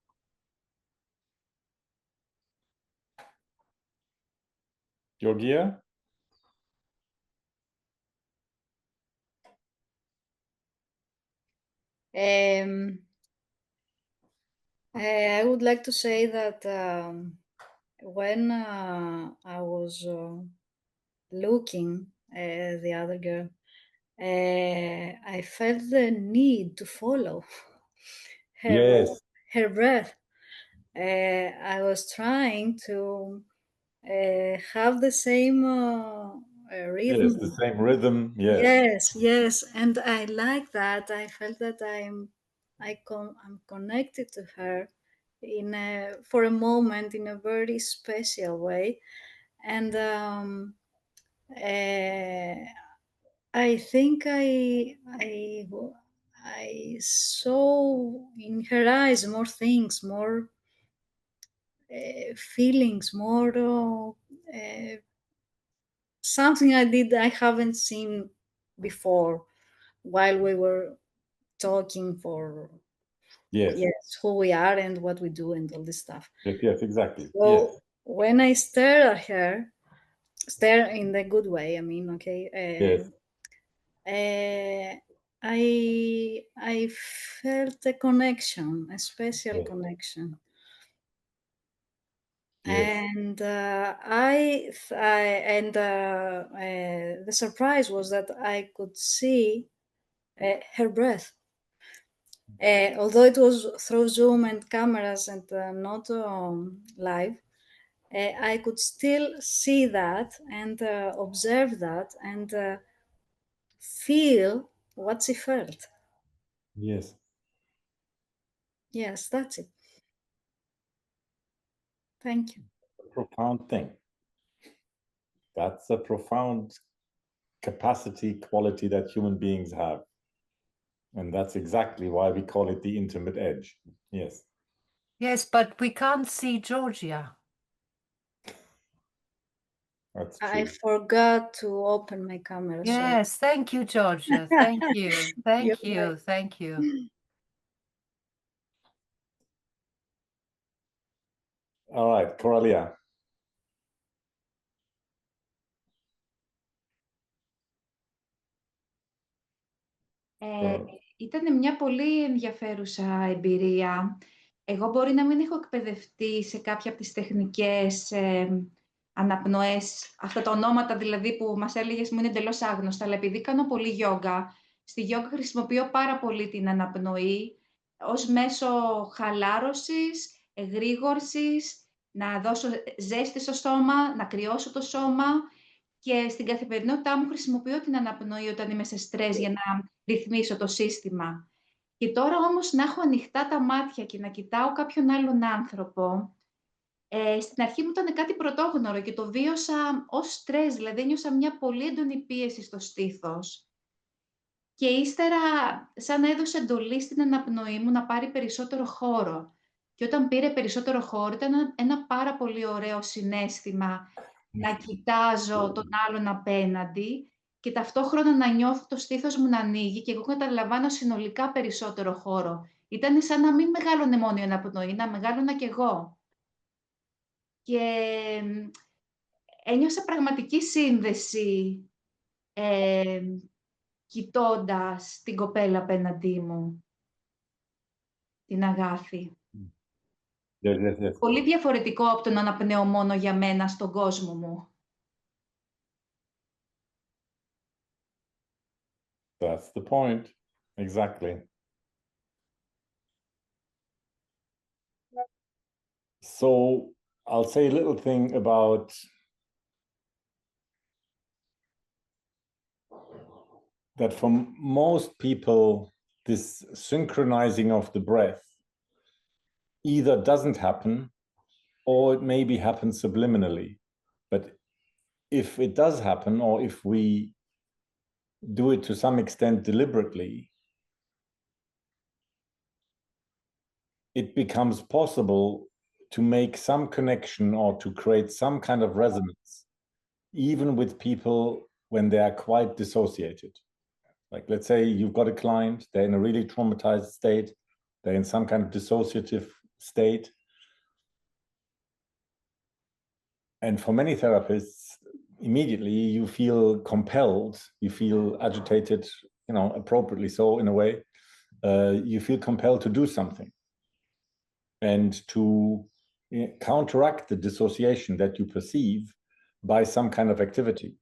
S1: Georgia?
S4: I would like to say that when I was looking at the other girl, I felt the need to follow her breath. I was trying to have the same rhythm.
S1: Yes, the same rhythm. Yes.
S4: Yes, yes, and I like that. I felt that I'm connected to her for a moment in a very special way, and I think I saw in her eyes more things, more feelings, more something I haven't seen before while we were talking for who we are and what we do and all this stuff.
S1: Yes, exactly.
S4: So when I stare at her, stare in the good way, I mean, okay. I felt a connection, a special connection. And the surprise was that I could see her breath. Although it was through Zoom and cameras and not live, I could still see that and observe that and feel what she felt.
S1: Yes.
S4: Yes, that's it. Thank you.
S1: Profound thing. That's a profound capacity, quality that human beings have. And that's exactly why we call it the intimate edge. Yes.
S11: Yes, but we can't see Georgia.
S1: That's true.
S4: I forgot to open my camera.
S11: Yes, thank you, Georgia. Thank you. Thank you. Thank you.
S1: All right, Coralia.
S16: Ήταν μια πολύ ενδιαφέρουσα εμπειρία. Εγώ μπορεί να μην έχω εκπαιδευτεί σε κάποια από τις τεχνικές αναπνοές, αυτά τα ονόματα δηλαδή που μας έλεγες μου είναι εντελώς άγνωστα, αλλά επειδή κάνω πολύ γιόγκα, στη γιόγκα χρησιμοποιώ πάρα πολύ την αναπνοή ως μέσο χαλάρωσης, εγρήγορσης, να δώσω ζέστη στο σώμα, να κρυώσω το σώμα και στην καθημερινότητά μου χρησιμοποιώ την αναπνοή όταν είμαι σε στρες για να ρυθμίσω το σύστημα. Και τώρα όμως να έχω ανοιχτά τα μάτια και να κοιτάω κάποιον άλλον άνθρωπο, στην αρχή μου ήταν κάτι πρωτόγνωρο και το βίωσα ως στρες, δηλαδή ένιωσα μια πολύ έντονη πίεση στο στήθος. Και ύστερα σαν να έδωσε εντολή στην αναπνοή μου να πάρει περισσότερο χώρο. Και όταν πήρε περισσότερο χώρο ήταν ένα πάρα πολύ ωραίο συναίσθημα να κοιτάζω τον άλλον απέναντι και ταυτόχρονα να νιώθω το στήθος μου να ανοίγει και εγώ καταλαμβάνω συνολικά περισσότερο χώρο. Ήταν σαν να μην μεγάλωνε μόνο η αναπνοή, να μεγάλωνα κι εγώ. Και ένιωσα πραγματική σύνδεση κοιτώντας την κοπέλα απέναντί μου, την Αγάπη. Πολύ διαφορετικό από το να αναπνέω μόνο για μένα στον κόσμο μου.
S1: That's the point. Exactly. So I'll say a little thing about that for most people, this synchronizing of the breath either doesn't happen or it maybe happens subliminally. But if it does happen, or if we do it to some extent deliberately, it becomes possible to make some connection or to create some kind of resonance, even with people when they are quite dissociated. Like, let's say you've got a client, they're in a really traumatized state, they're in some kind of dissociative state. And for many therapists, immediately you feel compelled, you feel agitated, appropriately so in a way, you feel compelled to do something and to counteract the dissociation that you perceive by some kind of activity.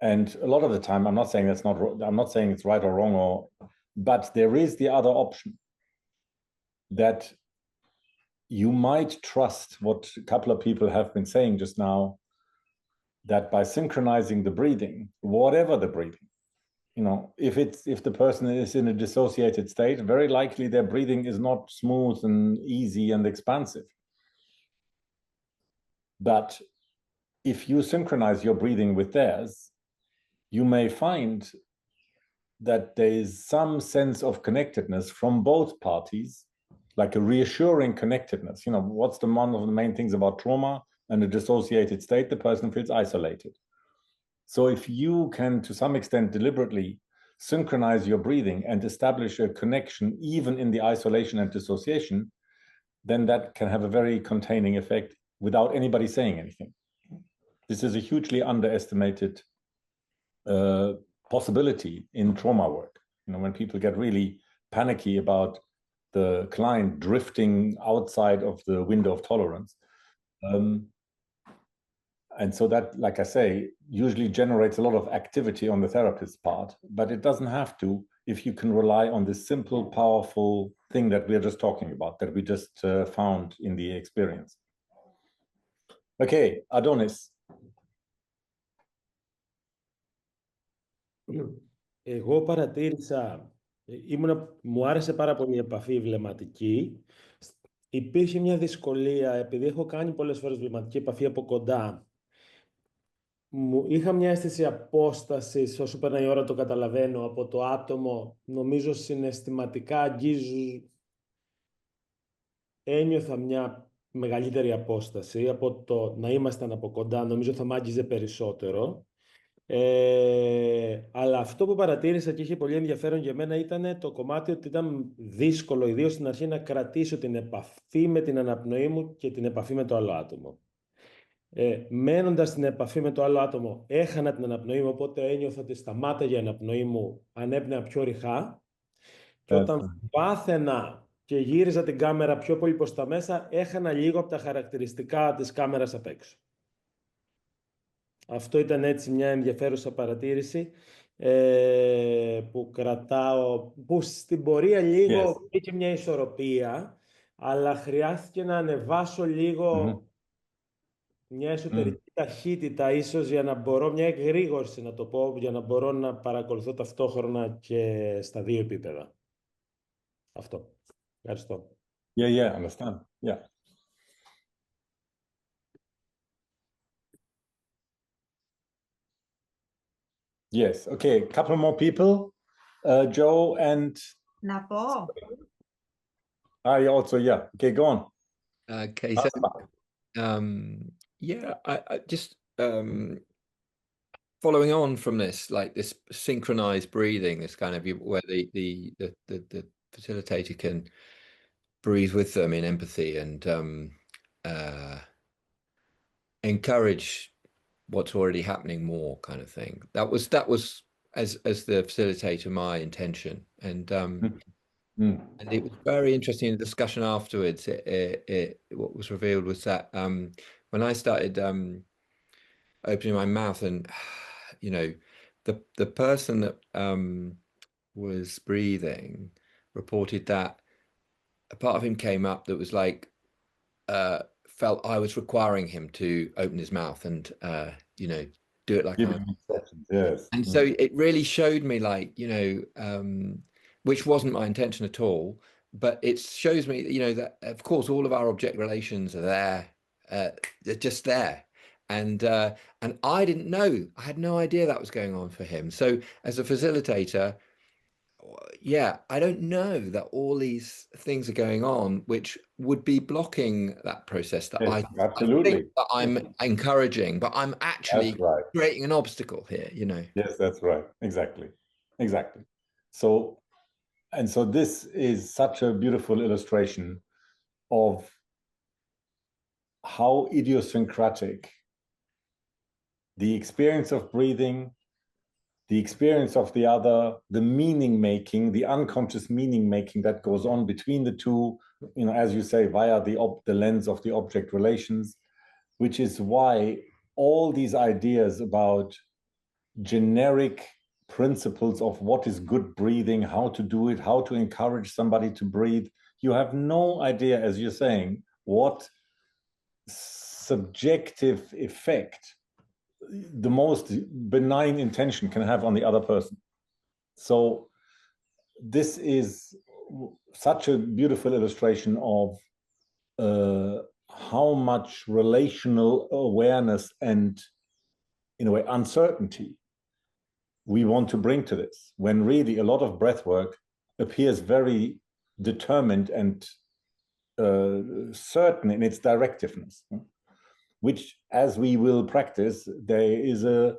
S1: And a lot of the time, I'm not saying it's right or wrong, but there is the other option that you might trust what a couple of people have been saying just now, that by synchronizing the breathing, whatever the breathing, if the person is in a dissociated state, very likely their breathing is not smooth and easy and expansive. But if you synchronize your breathing with theirs, you may find that there is some sense of connectedness from both parties, like a reassuring connectedness. What's one of the main things about trauma and a dissociated state? The person feels isolated. So if you can, to some extent, deliberately synchronize your breathing and establish a connection, even in the isolation and dissociation, then that can have a very containing effect without anybody saying anything. This is a hugely underestimated possibility in trauma work. When people get really panicky about the client drifting outside of the window of tolerance. And so that, like I say, usually generates a lot of activity on the therapist's part, but it doesn't have to if you can rely on this simple, powerful thing that we're just talking about, that we just found in the experience. Okay, Adonis.
S17: Εγώ παρατήρησα, μου άρεσε πάρα πολύ η επαφή βλεμματική. Υπήρχε μια δυσκολία, επειδή έχω κάνει πολλές φορές βλεμματική επαφή από κοντά. Είχα μια αίσθηση απόστασης, όσο περνάει η ώρα το καταλαβαίνω, από το άτομο. Νομίζω συναισθηματικά ένιωθα μια μεγαλύτερη απόσταση από το να ήμασταν από κοντά. Νομίζω θα μ' άγγιζε περισσότερο. Αλλά αυτό που παρατήρησα και είχε πολύ ενδιαφέρον για μένα ήταν το κομμάτι ότι ήταν δύσκολο, ιδίως στην αρχή, να κρατήσω την επαφή με την αναπνοή μου και την επαφή με το άλλο άτομο. Μένοντας στην επαφή με το άλλο άτομο, έχανα την αναπνοή μου, οπότε ένιωθα ότι σταμάταγε η αναπνοή μου, ανέπνεα πιο ρηχά. Και όταν πάθαινα και γύριζα την κάμερα πιο πολύ προς τα μέσα, έχανα λίγο από τα χαρακτηριστικά της κάμερας απ' έξω. Αυτό ήταν έτσι μια ενδιαφέρουσα παρατήρηση που κρατάω, που στην πορεία λίγο είχε μια ισορροπία, αλλά χρειάστηκε να ανεβάσω λίγο μια εσωτερική ταχύτητα, ίσως για να μπορώ, μια εγρήγορση να το πω, για να μπορώ να παρακολουθώ ταυτόχρονα και στα δύο επίπεδα. Αυτό. Ευχαριστώ.
S1: Yeah, understand. Yeah. Yes, okay, a couple more people. Joe and...
S16: Να πω.
S1: Also, yeah. Okay, go on.
S9: Okay, so yeah, I just following on from this, like this synchronized breathing, this kind of where the facilitator can breathe with them in empathy and encourage what's already happening more, kind of thing. That was as the facilitator my intention, and it was very interesting in the discussion afterwards. What was revealed was that when I started opening my mouth, and the person that was breathing reported that a part of him came up that was like felt I was requiring him to open his mouth and do it like
S1: yes.
S9: And so it really showed me, like, which wasn't my intention at all, but it shows me, that of course all of our object relations are there, they're just there. And I didn't know, I had no idea that was going on for him. So as a facilitator, yeah, I don't know that all these things are going on, which would be blocking that process that I think that I'm encouraging, but I'm actually creating an obstacle here,
S1: Yes, that's right. Exactly. So this is such a beautiful illustration of how idiosyncratic the experience of breathing, the experience of the other, the meaning making, the unconscious meaning making that goes on between the two, as you say, via the lens of the object relations, which is why all these ideas about generic principles of what is good breathing, how to do it, how to encourage somebody to breathe. You have no idea, as you're saying, what subjective effect the most benign intention can have on the other person. So this is such a beautiful illustration of how much relational awareness and, in a way, uncertainty we want to bring to this, when really a lot of breath work appears very determined and certain in its directiveness, which, as we will practice, there is a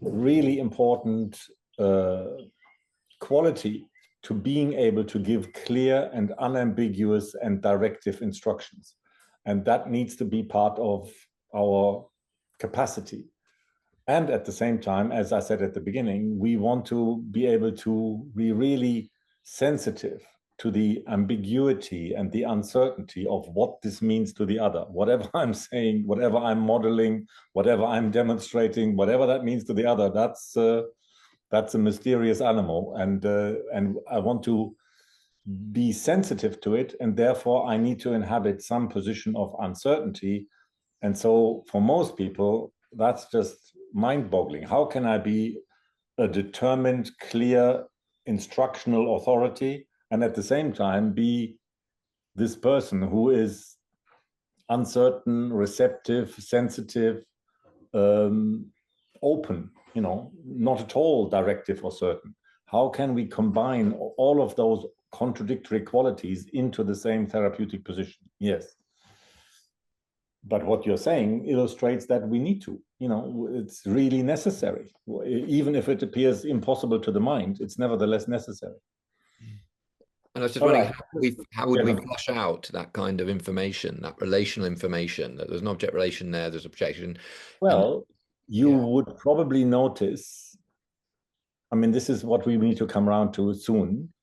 S1: really important quality to being able to give clear and unambiguous and directive instructions. And that needs to be part of our capacity. And at the same time, as I said at the beginning, we want to be able to be really sensitive to the ambiguity and the uncertainty of what this means to the other. Whatever I'm saying, whatever I'm modeling, whatever I'm demonstrating, whatever that means to the other, that's a mysterious animal. And I want to be sensitive to it. And therefore, I need to inhabit some position of uncertainty. And so for most people, that's just mind-boggling. How can I be a determined, clear, instructional authority and at the same time be this person who is uncertain, receptive, sensitive, open, not at all directive or certain? How can we combine all of those contradictory qualities into the same therapeutic position? Yes. But what you're saying illustrates that we need to, it's really necessary. Even if it appears impossible to the mind, it's nevertheless necessary.
S9: And I was just wondering, how would we flush out that kind of information, that relational information, that there's an object relation there, there's a projection?
S1: Well, you would probably notice, this is what we need to come around to soon.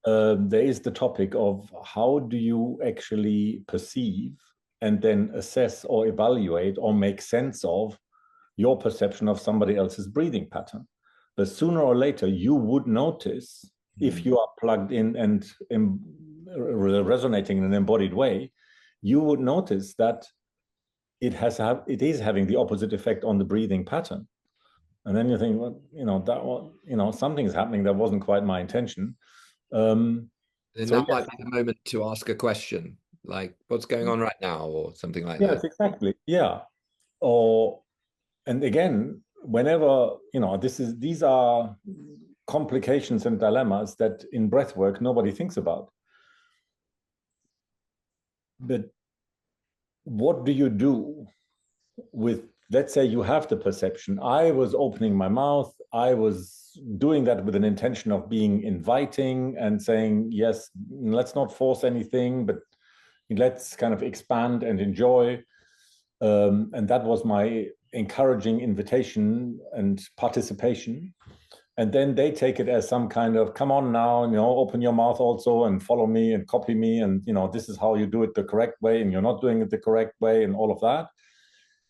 S1: There is the topic of how do you actually perceive and then assess or evaluate or make sense of your perception of somebody else's breathing pattern. But sooner or later, you would notice, if you are plugged in and resonating in an embodied way, you would notice that it is having the opposite effect on the breathing pattern. And then you think, well, something's happening that wasn't quite my intention.
S9: Then that might be the moment to ask a question, like what's going on right now, or something like that.
S1: Yes, exactly. Yeah. And again, whenever, these are complications and dilemmas that in breathwork nobody thinks about. But what do you do with, let's say you have the perception, I was opening my mouth, I was doing that with an intention of being inviting and saying, yes, let's not force anything, but let's kind of expand and enjoy. And that was my encouraging invitation and participation. And then they take it as some kind of, come on now, open your mouth also and follow me and copy me. And, this is how you do it the correct way, and you're not doing it the correct way, and all of that.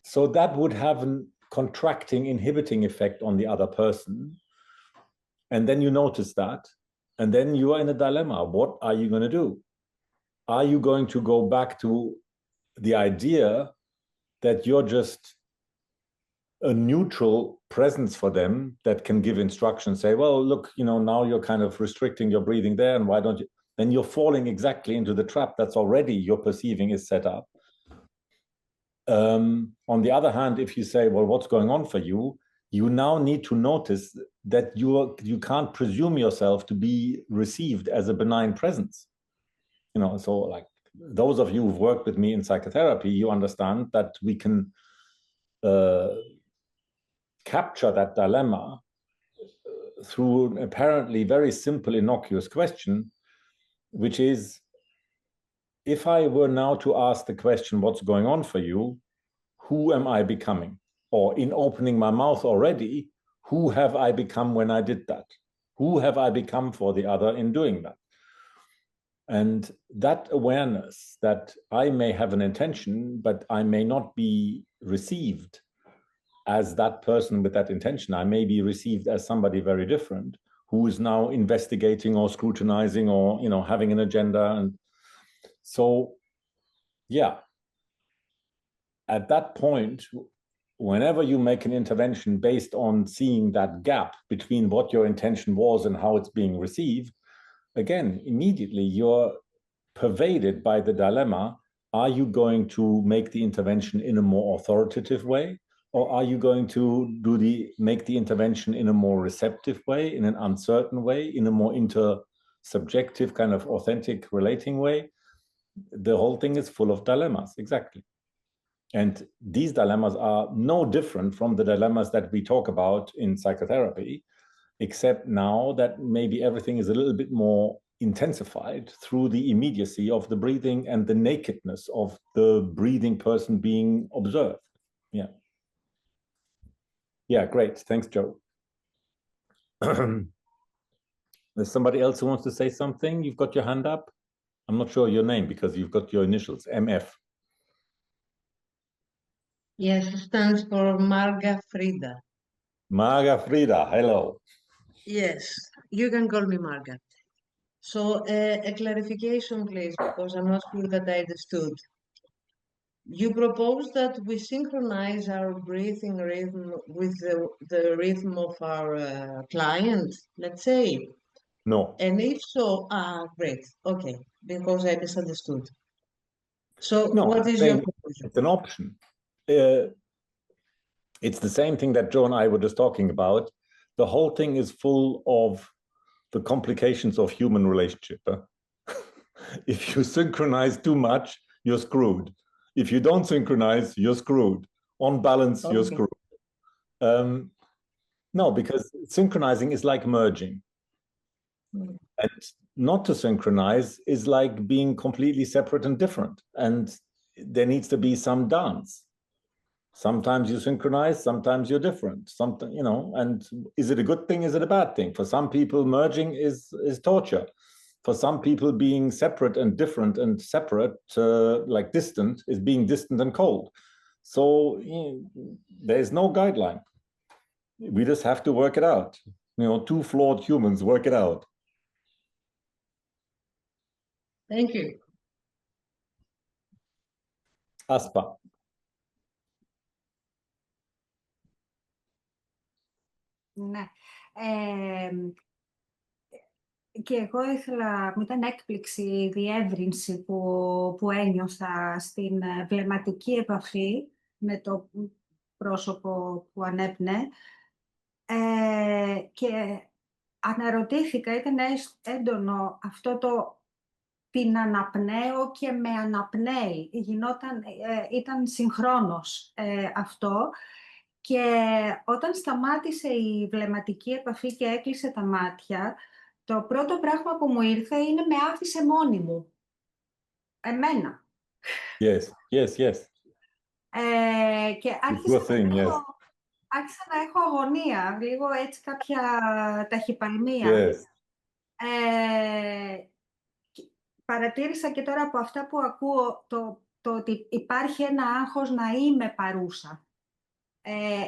S1: So that would have a contracting, inhibiting effect on the other person. And then you notice that. And then you are in a dilemma. What are you going to do? Are you going to go back to the idea that you're just a neutral presence for them that can give instructions, say, well, look, now you're kind of restricting your breathing there, and why don't you? Then you're falling exactly into the trap that's already you're perceiving is set up. On the other hand, if you say, well, what's going on for you? You now need to notice that you can't presume yourself to be received as a benign presence. So like those of you who've worked with me in psychotherapy, you understand that we can capture that dilemma through an apparently very simple, innocuous question, which is, if I were now to ask the question, what's going on for you? Who am I becoming? Or in opening my mouth already, who have I become when I did that? Who have I become for the other in doing that? And that awareness that I may have an intention, but I may not be received, as that person with that intention, I may be received as somebody very different who is now investigating or scrutinizing or, you know, having an agenda. And so, yeah, at that point, whenever you make an intervention based on seeing that gap between what your intention was and how it's being received, again, immediately you're pervaded by the dilemma: are you going to make the intervention in a more authoritative way, or are you going to make the intervention in a more receptive way, in an uncertain way, in a more intersubjective kind of authentic relating way? The whole thing is full of dilemmas, exactly. And these dilemmas are no different from the dilemmas that we talk about in psychotherapy, except now that maybe everything is a little bit more intensified through the immediacy of the breathing and the nakedness of the breathing person being observed. Yeah. Yeah, great. Thanks, Joe. There's somebody else who wants to say something. You've got your hand up. I'm not sure your name because you've got your initials, MF.
S18: Yes, it stands for Marga Frida.
S1: Marga Frida, hello.
S18: Yes, you can call me Marga. So a clarification, please, because I'm not sure that I understood. You propose that we synchronize our breathing rhythm with the rhythm of our client, let's say?
S1: No.
S18: And if so, great, okay, because I misunderstood. So
S1: no,
S18: what is your proposal?
S1: It's an option. It's the same thing that Joe and I were just talking about. The whole thing is full of the complications of human relationship. If you synchronize too much, you're screwed. If you don't synchronize, you're screwed. On balance, okay, you're screwed. No, because synchronizing is like merging. And not to synchronize is like being completely separate and different. And there needs to be some dance. Sometimes you synchronize, sometimes you're different. Something, you know, and is it a good thing? Is it a bad thing? For some people, merging is torture. For some people, being separate and different and separate, like distant, is being distant and cold. So there's no guideline. We just have to work it out. You know, two flawed humans work it out.
S18: Thank you.
S1: Aspa.
S11: Ναι. Και εγώ ήθελα, μου ήταν έκπληξη η διεύρυνση που ένιωσα στην βλεμματική επαφή με το πρόσωπο που ανέπνε και αναρωτήθηκα, ήταν έντονο αυτό την αναπνέω και με αναπνέει. Ήταν συγχρόνως αυτό. Και όταν σταμάτησε η βλεμματική επαφή και έκλεισε τα μάτια, το πρώτο πράγμα που μου ήρθε είναι με άφησε μόνη μου. Εμένα.
S1: Yes, yes, yes.
S11: Και άρχισα να έχω αγωνία, λίγο έτσι κάποια ταχυπαλμία.
S1: Yes.
S11: Παρατήρησα και τώρα από αυτά που ακούω το ότι υπάρχει ένα άγχος να είμαι παρούσα.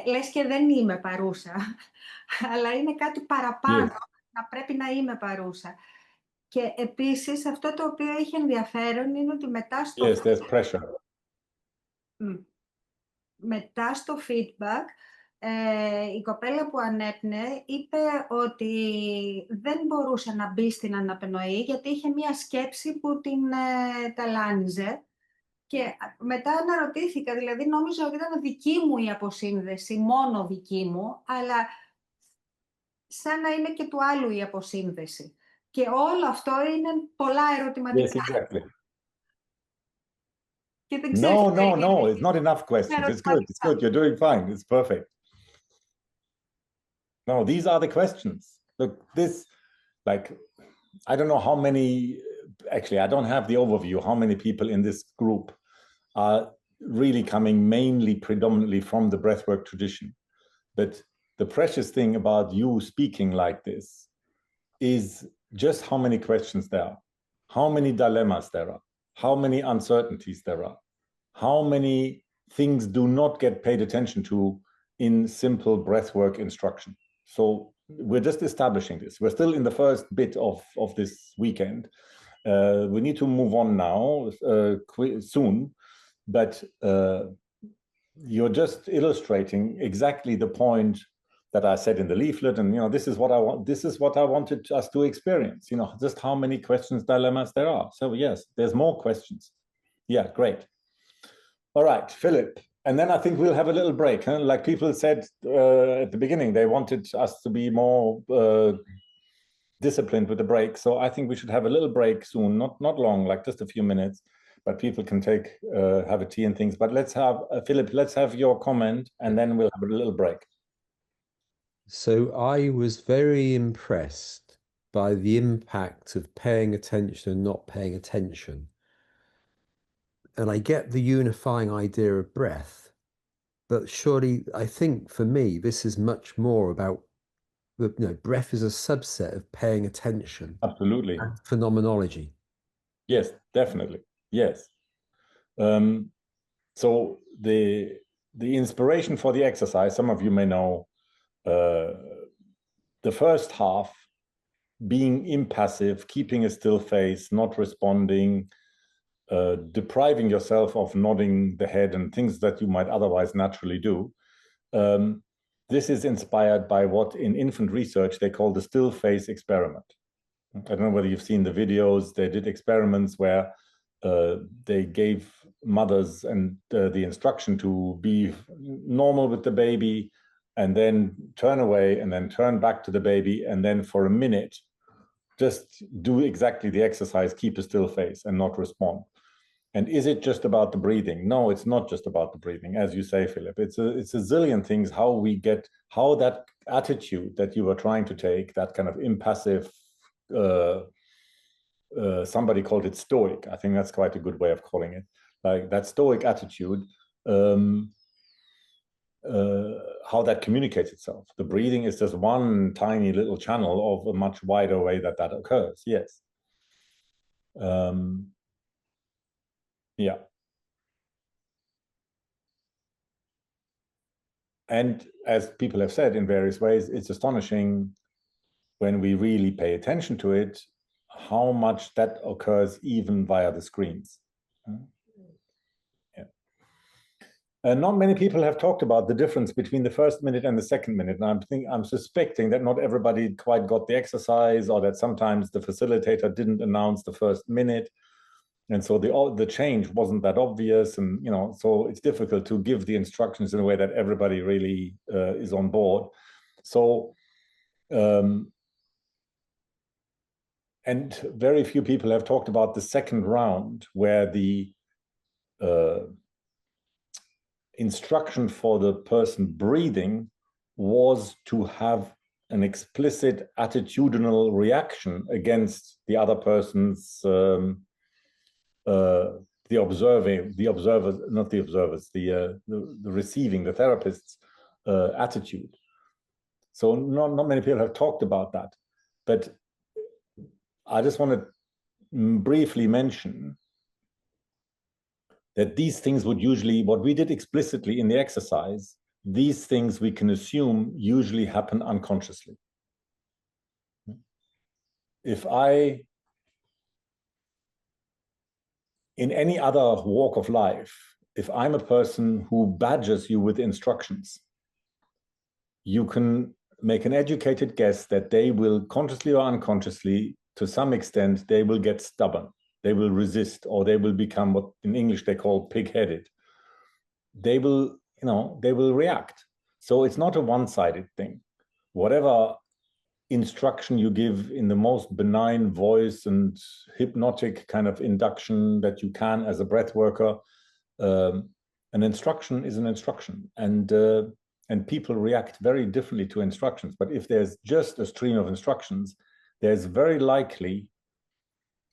S11: Λες και δεν είμαι παρούσα, αλλά είναι κάτι παραπάνω, να πρέπει να είμαι παρούσα. Και επίσης αυτό το οποίο έχει ενδιαφέρον είναι ότι μετά στο, μετά στο feedback η κοπέλα που ανέπνε είπε ότι δεν μπορούσε να μπει στην αναπνοή γιατί είχε μία σκέψη που την ταλάνιζε. Και μετά αναρωτήθηκα, δηλαδή νόμιζα ότι ήταν δική μου η αποσύνδεση, μόνο δική μου, αλλά σαν να είναι και του άλλου η αποσύνδεση. Και όλο αυτό είναι πολλά ερωτηματικά.
S1: Yes, exactly.
S11: Και δεν ξέρεις,
S1: no, it's not enough questions. It's good, you're doing fine, it's perfect. No, these are the questions. Look, this, like, I don't know how many, actually, I don't have the overview, how many people in this group are really coming mainly, predominantly from the breathwork tradition. But the precious thing about you speaking like this is just how many questions there are, how many dilemmas there are, how many uncertainties there are, how many things do not get paid attention to in simple breathwork instruction. So we're just establishing this. We're still in the first bit of this weekend. We need to move on now soon, but you're just illustrating exactly the point that I said in the leaflet, and this is what I want. This is what I wanted us to experience. Just how many questions, dilemmas there are. So yes, there's more questions. Yeah, great. All right, Philip. And then I think we'll have a little break. Huh? Like people said at the beginning, they wanted us to be more disciplined with the break. So I think we should have a little break soon, not long, like just a few minutes, but people can have a tea and things. But let's have, Philip, let's have your comment, and then we'll have a little break.
S19: So I was very impressed by the impact of paying attention and not paying attention. And I get the unifying idea of breath, but surely I think for me, this is much more about, breath is a subset of paying attention.
S1: Absolutely.
S19: And phenomenology.
S1: Yes, definitely. Yes. So the inspiration for the exercise, some of you may know, the first half being impassive, keeping a still face, not responding, depriving yourself of nodding the head and things that you might otherwise naturally do. This is inspired by what in infant research they call the still face experiment. I don't know whether you've seen the videos. They did experiments where they gave mothers and the instruction to be normal with the baby, and then turn away, and then turn back to the baby, and then for a minute, just do exactly the exercise, keep a still face and not respond. And is it just about the breathing? No, it's not just about the breathing, as you say, Philip. It's a zillion things how that attitude that you were trying to take, that kind of impassive, somebody called it stoic. I think that's quite a good way of calling it. Like that stoic attitude, how that communicates itself. The breathing is just one tiny little channel of a much wider way that occurs. Yes. Yeah. And as people have said in various ways, it's astonishing when we really pay attention to it, how much that occurs even via the screens. Yeah. And not many people have talked about the difference between the first minute and the second minute. And I'm suspecting that not everybody quite got the exercise, or that sometimes the facilitator didn't announce the first minute. And so the change wasn't that obvious. And, so it's difficult to give the instructions in a way that everybody really is on board. So, and very few people have talked about the second round, where the instruction for the person breathing was to have an explicit attitudinal reaction against the other person's the receiving, the therapist's attitude. So not many people have talked about that, but I just want to briefly mention that these things would usually, what we did explicitly in the exercise, these things we can assume usually happen unconsciously. If in any other walk of life, if I'm a person who badgers you with instructions, you can make an educated guess that they will, consciously or unconsciously, to some extent, they will get stubborn. They will resist, or they will become what in English they call pig-headed. They will, they will react. So it's not a one-sided thing. Whatever instruction you give in the most benign voice and hypnotic kind of induction that you can as a breath worker, an instruction is an instruction, and people react very differently to instructions. But if there's just a stream of instructions, there's very likely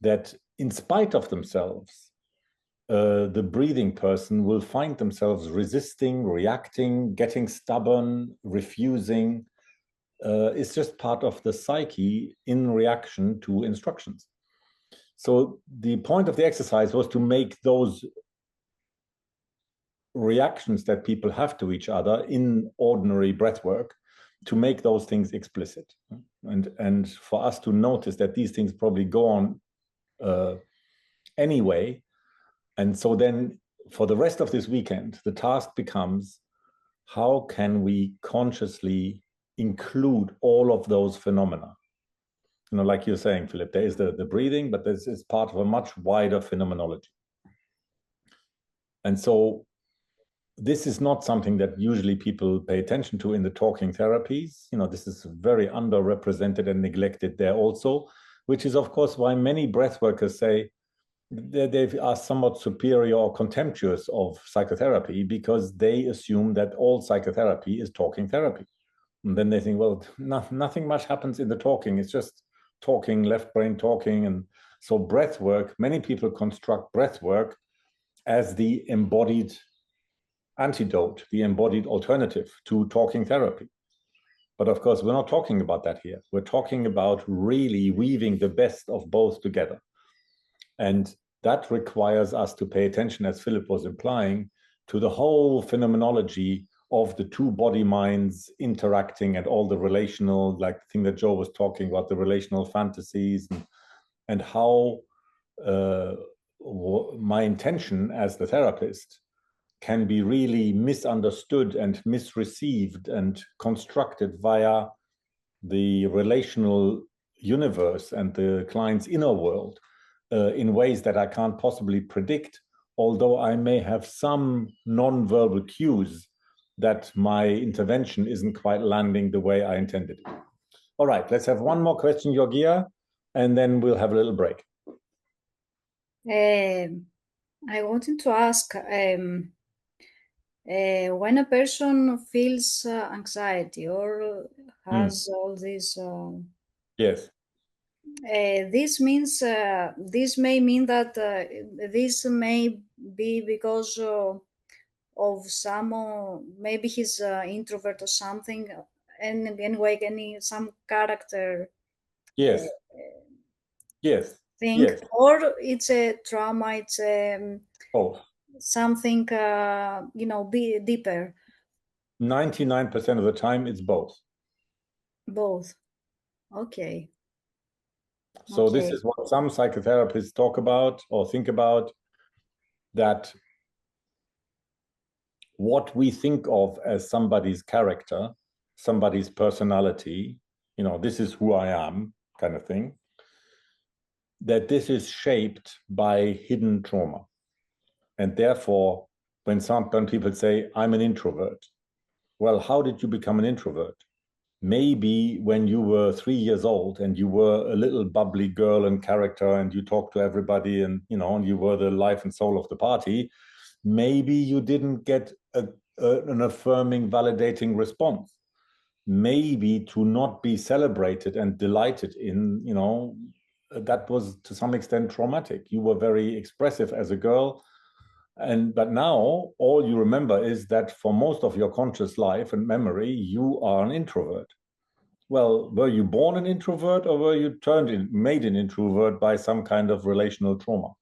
S1: that in spite of themselves, the breathing person will find themselves resisting, reacting, getting stubborn, refusing. It's just part of the psyche in reaction to instructions. So the point of the exercise was to make those reactions that people have to each other in ordinary breath work to make those things explicit. And for us to notice that these things probably go on anyway. And so then for the rest of this weekend, the task becomes, how can we consciously include all of those phenomena? You know, like you're saying, Philip, there is the breathing, but this is part of a much wider phenomenology. And so this is not something that usually people pay attention to in the talking therapies. You know, this is very underrepresented and neglected there also, which is, of course, why many breath workers say they are somewhat superior or contemptuous of psychotherapy, because they assume that all psychotherapy is talking therapy. And then they think, well, nothing much happens in the talking. It's just talking, left brain talking. And so breath work, many people construct breath work as the embodied antidote, the embodied alternative to talking therapy. But of course, we're not talking about that here. We're talking about really weaving the best of both together. And that requires us to pay attention, as Philip was implying, to the whole phenomenology of the two body minds interacting and all the relational, like the thing that Joe was talking about, the relational fantasies, and how my intention as the therapist can be really misunderstood and misreceived and constructed via the relational universe and the client's inner world in ways that I can't possibly predict, although I may have some non-verbal cues that my intervention isn't quite landing the way I intended it. All right, let's have one more question, Georgia, and then we'll have a little break.
S4: I wanted to ask, when a person feels anxiety or has all these
S1: yes,
S4: this means this may mean that this may be because of some maybe he's introvert or something, and anyway some character
S1: yes, yes,
S4: thing,
S1: yes,
S4: or it's a trauma, it's something you know, be deeper.
S1: 99% of the time it's both.
S4: Okay.
S1: So this is what some psychotherapists talk about or think about, that what we think of as somebody's character, somebody's personality, you know, this is who I am kind of thing, that this is shaped by hidden trauma. And therefore, when people say, I'm an introvert, well, how did you become an introvert? Maybe when you were 3 years old and you were a little bubbly girl and character and you talked to everybody and, you know, and you were the life and soul of the party, maybe you didn't get an affirming, validating response. Maybe to not be celebrated and delighted in, you know, that was to some extent traumatic. You were very expressive as a girl. But now all you remember is that for most of your conscious life and memory, you are an introvert. Well, were you born an introvert, or were you made an introvert by some kind of relational trauma?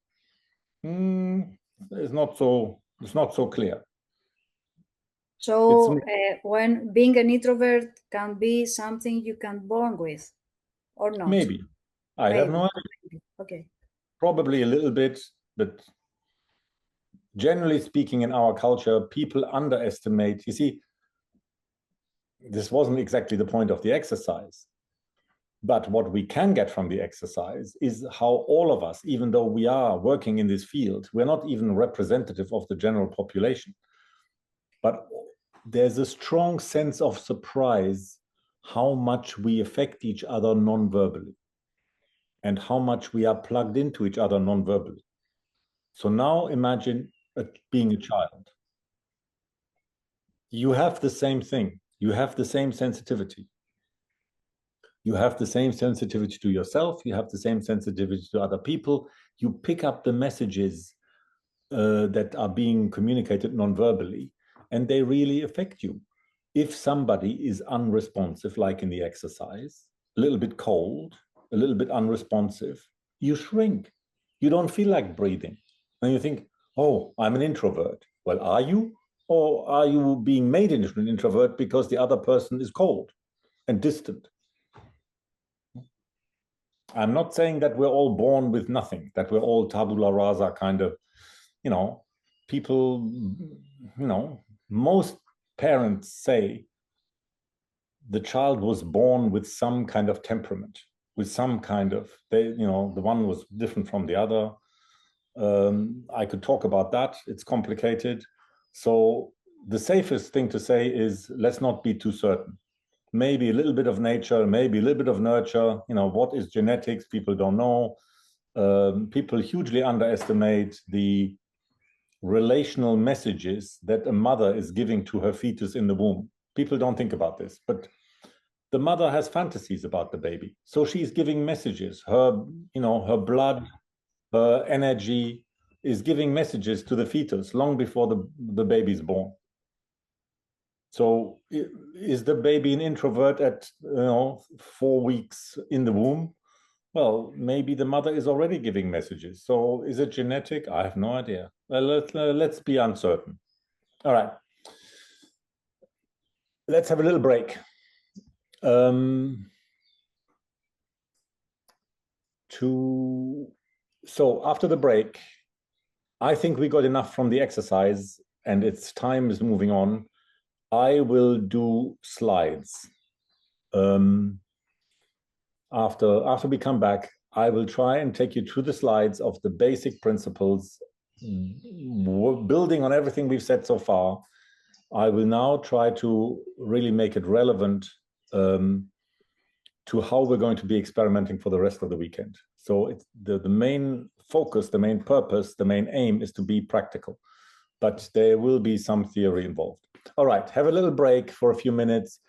S1: It's not so clear.
S4: So when being an introvert can be something you can born with, or not?
S1: Maybe. I have no idea.
S4: Okay.
S1: Probably a little bit, but generally speaking, in our culture, people underestimate. You see, this wasn't exactly the point of the exercise. But what we can get from the exercise is how all of us, even though we are working in this field, we're not even representative of the general population. But there's a strong sense of surprise how much we affect each other non-verbally and how much we are plugged into each other non-verbally. So now imagine being a child. You have the same thing. You have the same sensitivity. You have the same sensitivity to yourself. You have the same sensitivity to other people. You pick up the messages that are being communicated non-verbally, and they really affect you. If somebody is unresponsive, like in the exercise, a little bit cold, a little bit unresponsive, you shrink. You don't feel like breathing. And you think, oh, I'm an introvert. Well, are you? Or are you being made into an introvert because the other person is cold and distant? I'm not saying that we're all born with nothing, that we're all tabula rasa kind of, people, most parents say the child was born with some kind of temperament, with some kind of, the one was different from the other. I could talk about that. It's complicated. So the safest thing to say is, let's not be too certain. Maybe a little bit of nature, maybe a little bit of nurture. What is genetics? People don't know. People hugely underestimate the relational messages that a mother is giving to her fetus in the womb. People don't think about this, but the mother has fantasies about the baby. So she's giving messages. Her blood, her energy is giving messages to the fetus long before the baby's born. So is the baby an introvert at 4 weeks in the womb? Well, maybe the mother is already giving messages. So is it genetic? I have no idea. Let's be uncertain. All right. Let's have a little break. So after the break, I think we got enough from the exercise and its time is moving on. I will do slides. After we come back, I will try and take you through the slides of the basic principles, building on everything we've said so far. I will now try to really make it relevant to how we're going to be experimenting for the rest of the weekend. So it's the main focus, the main purpose, the main aim is to be practical, but there will be some theory involved. All right, have a little break for a few minutes.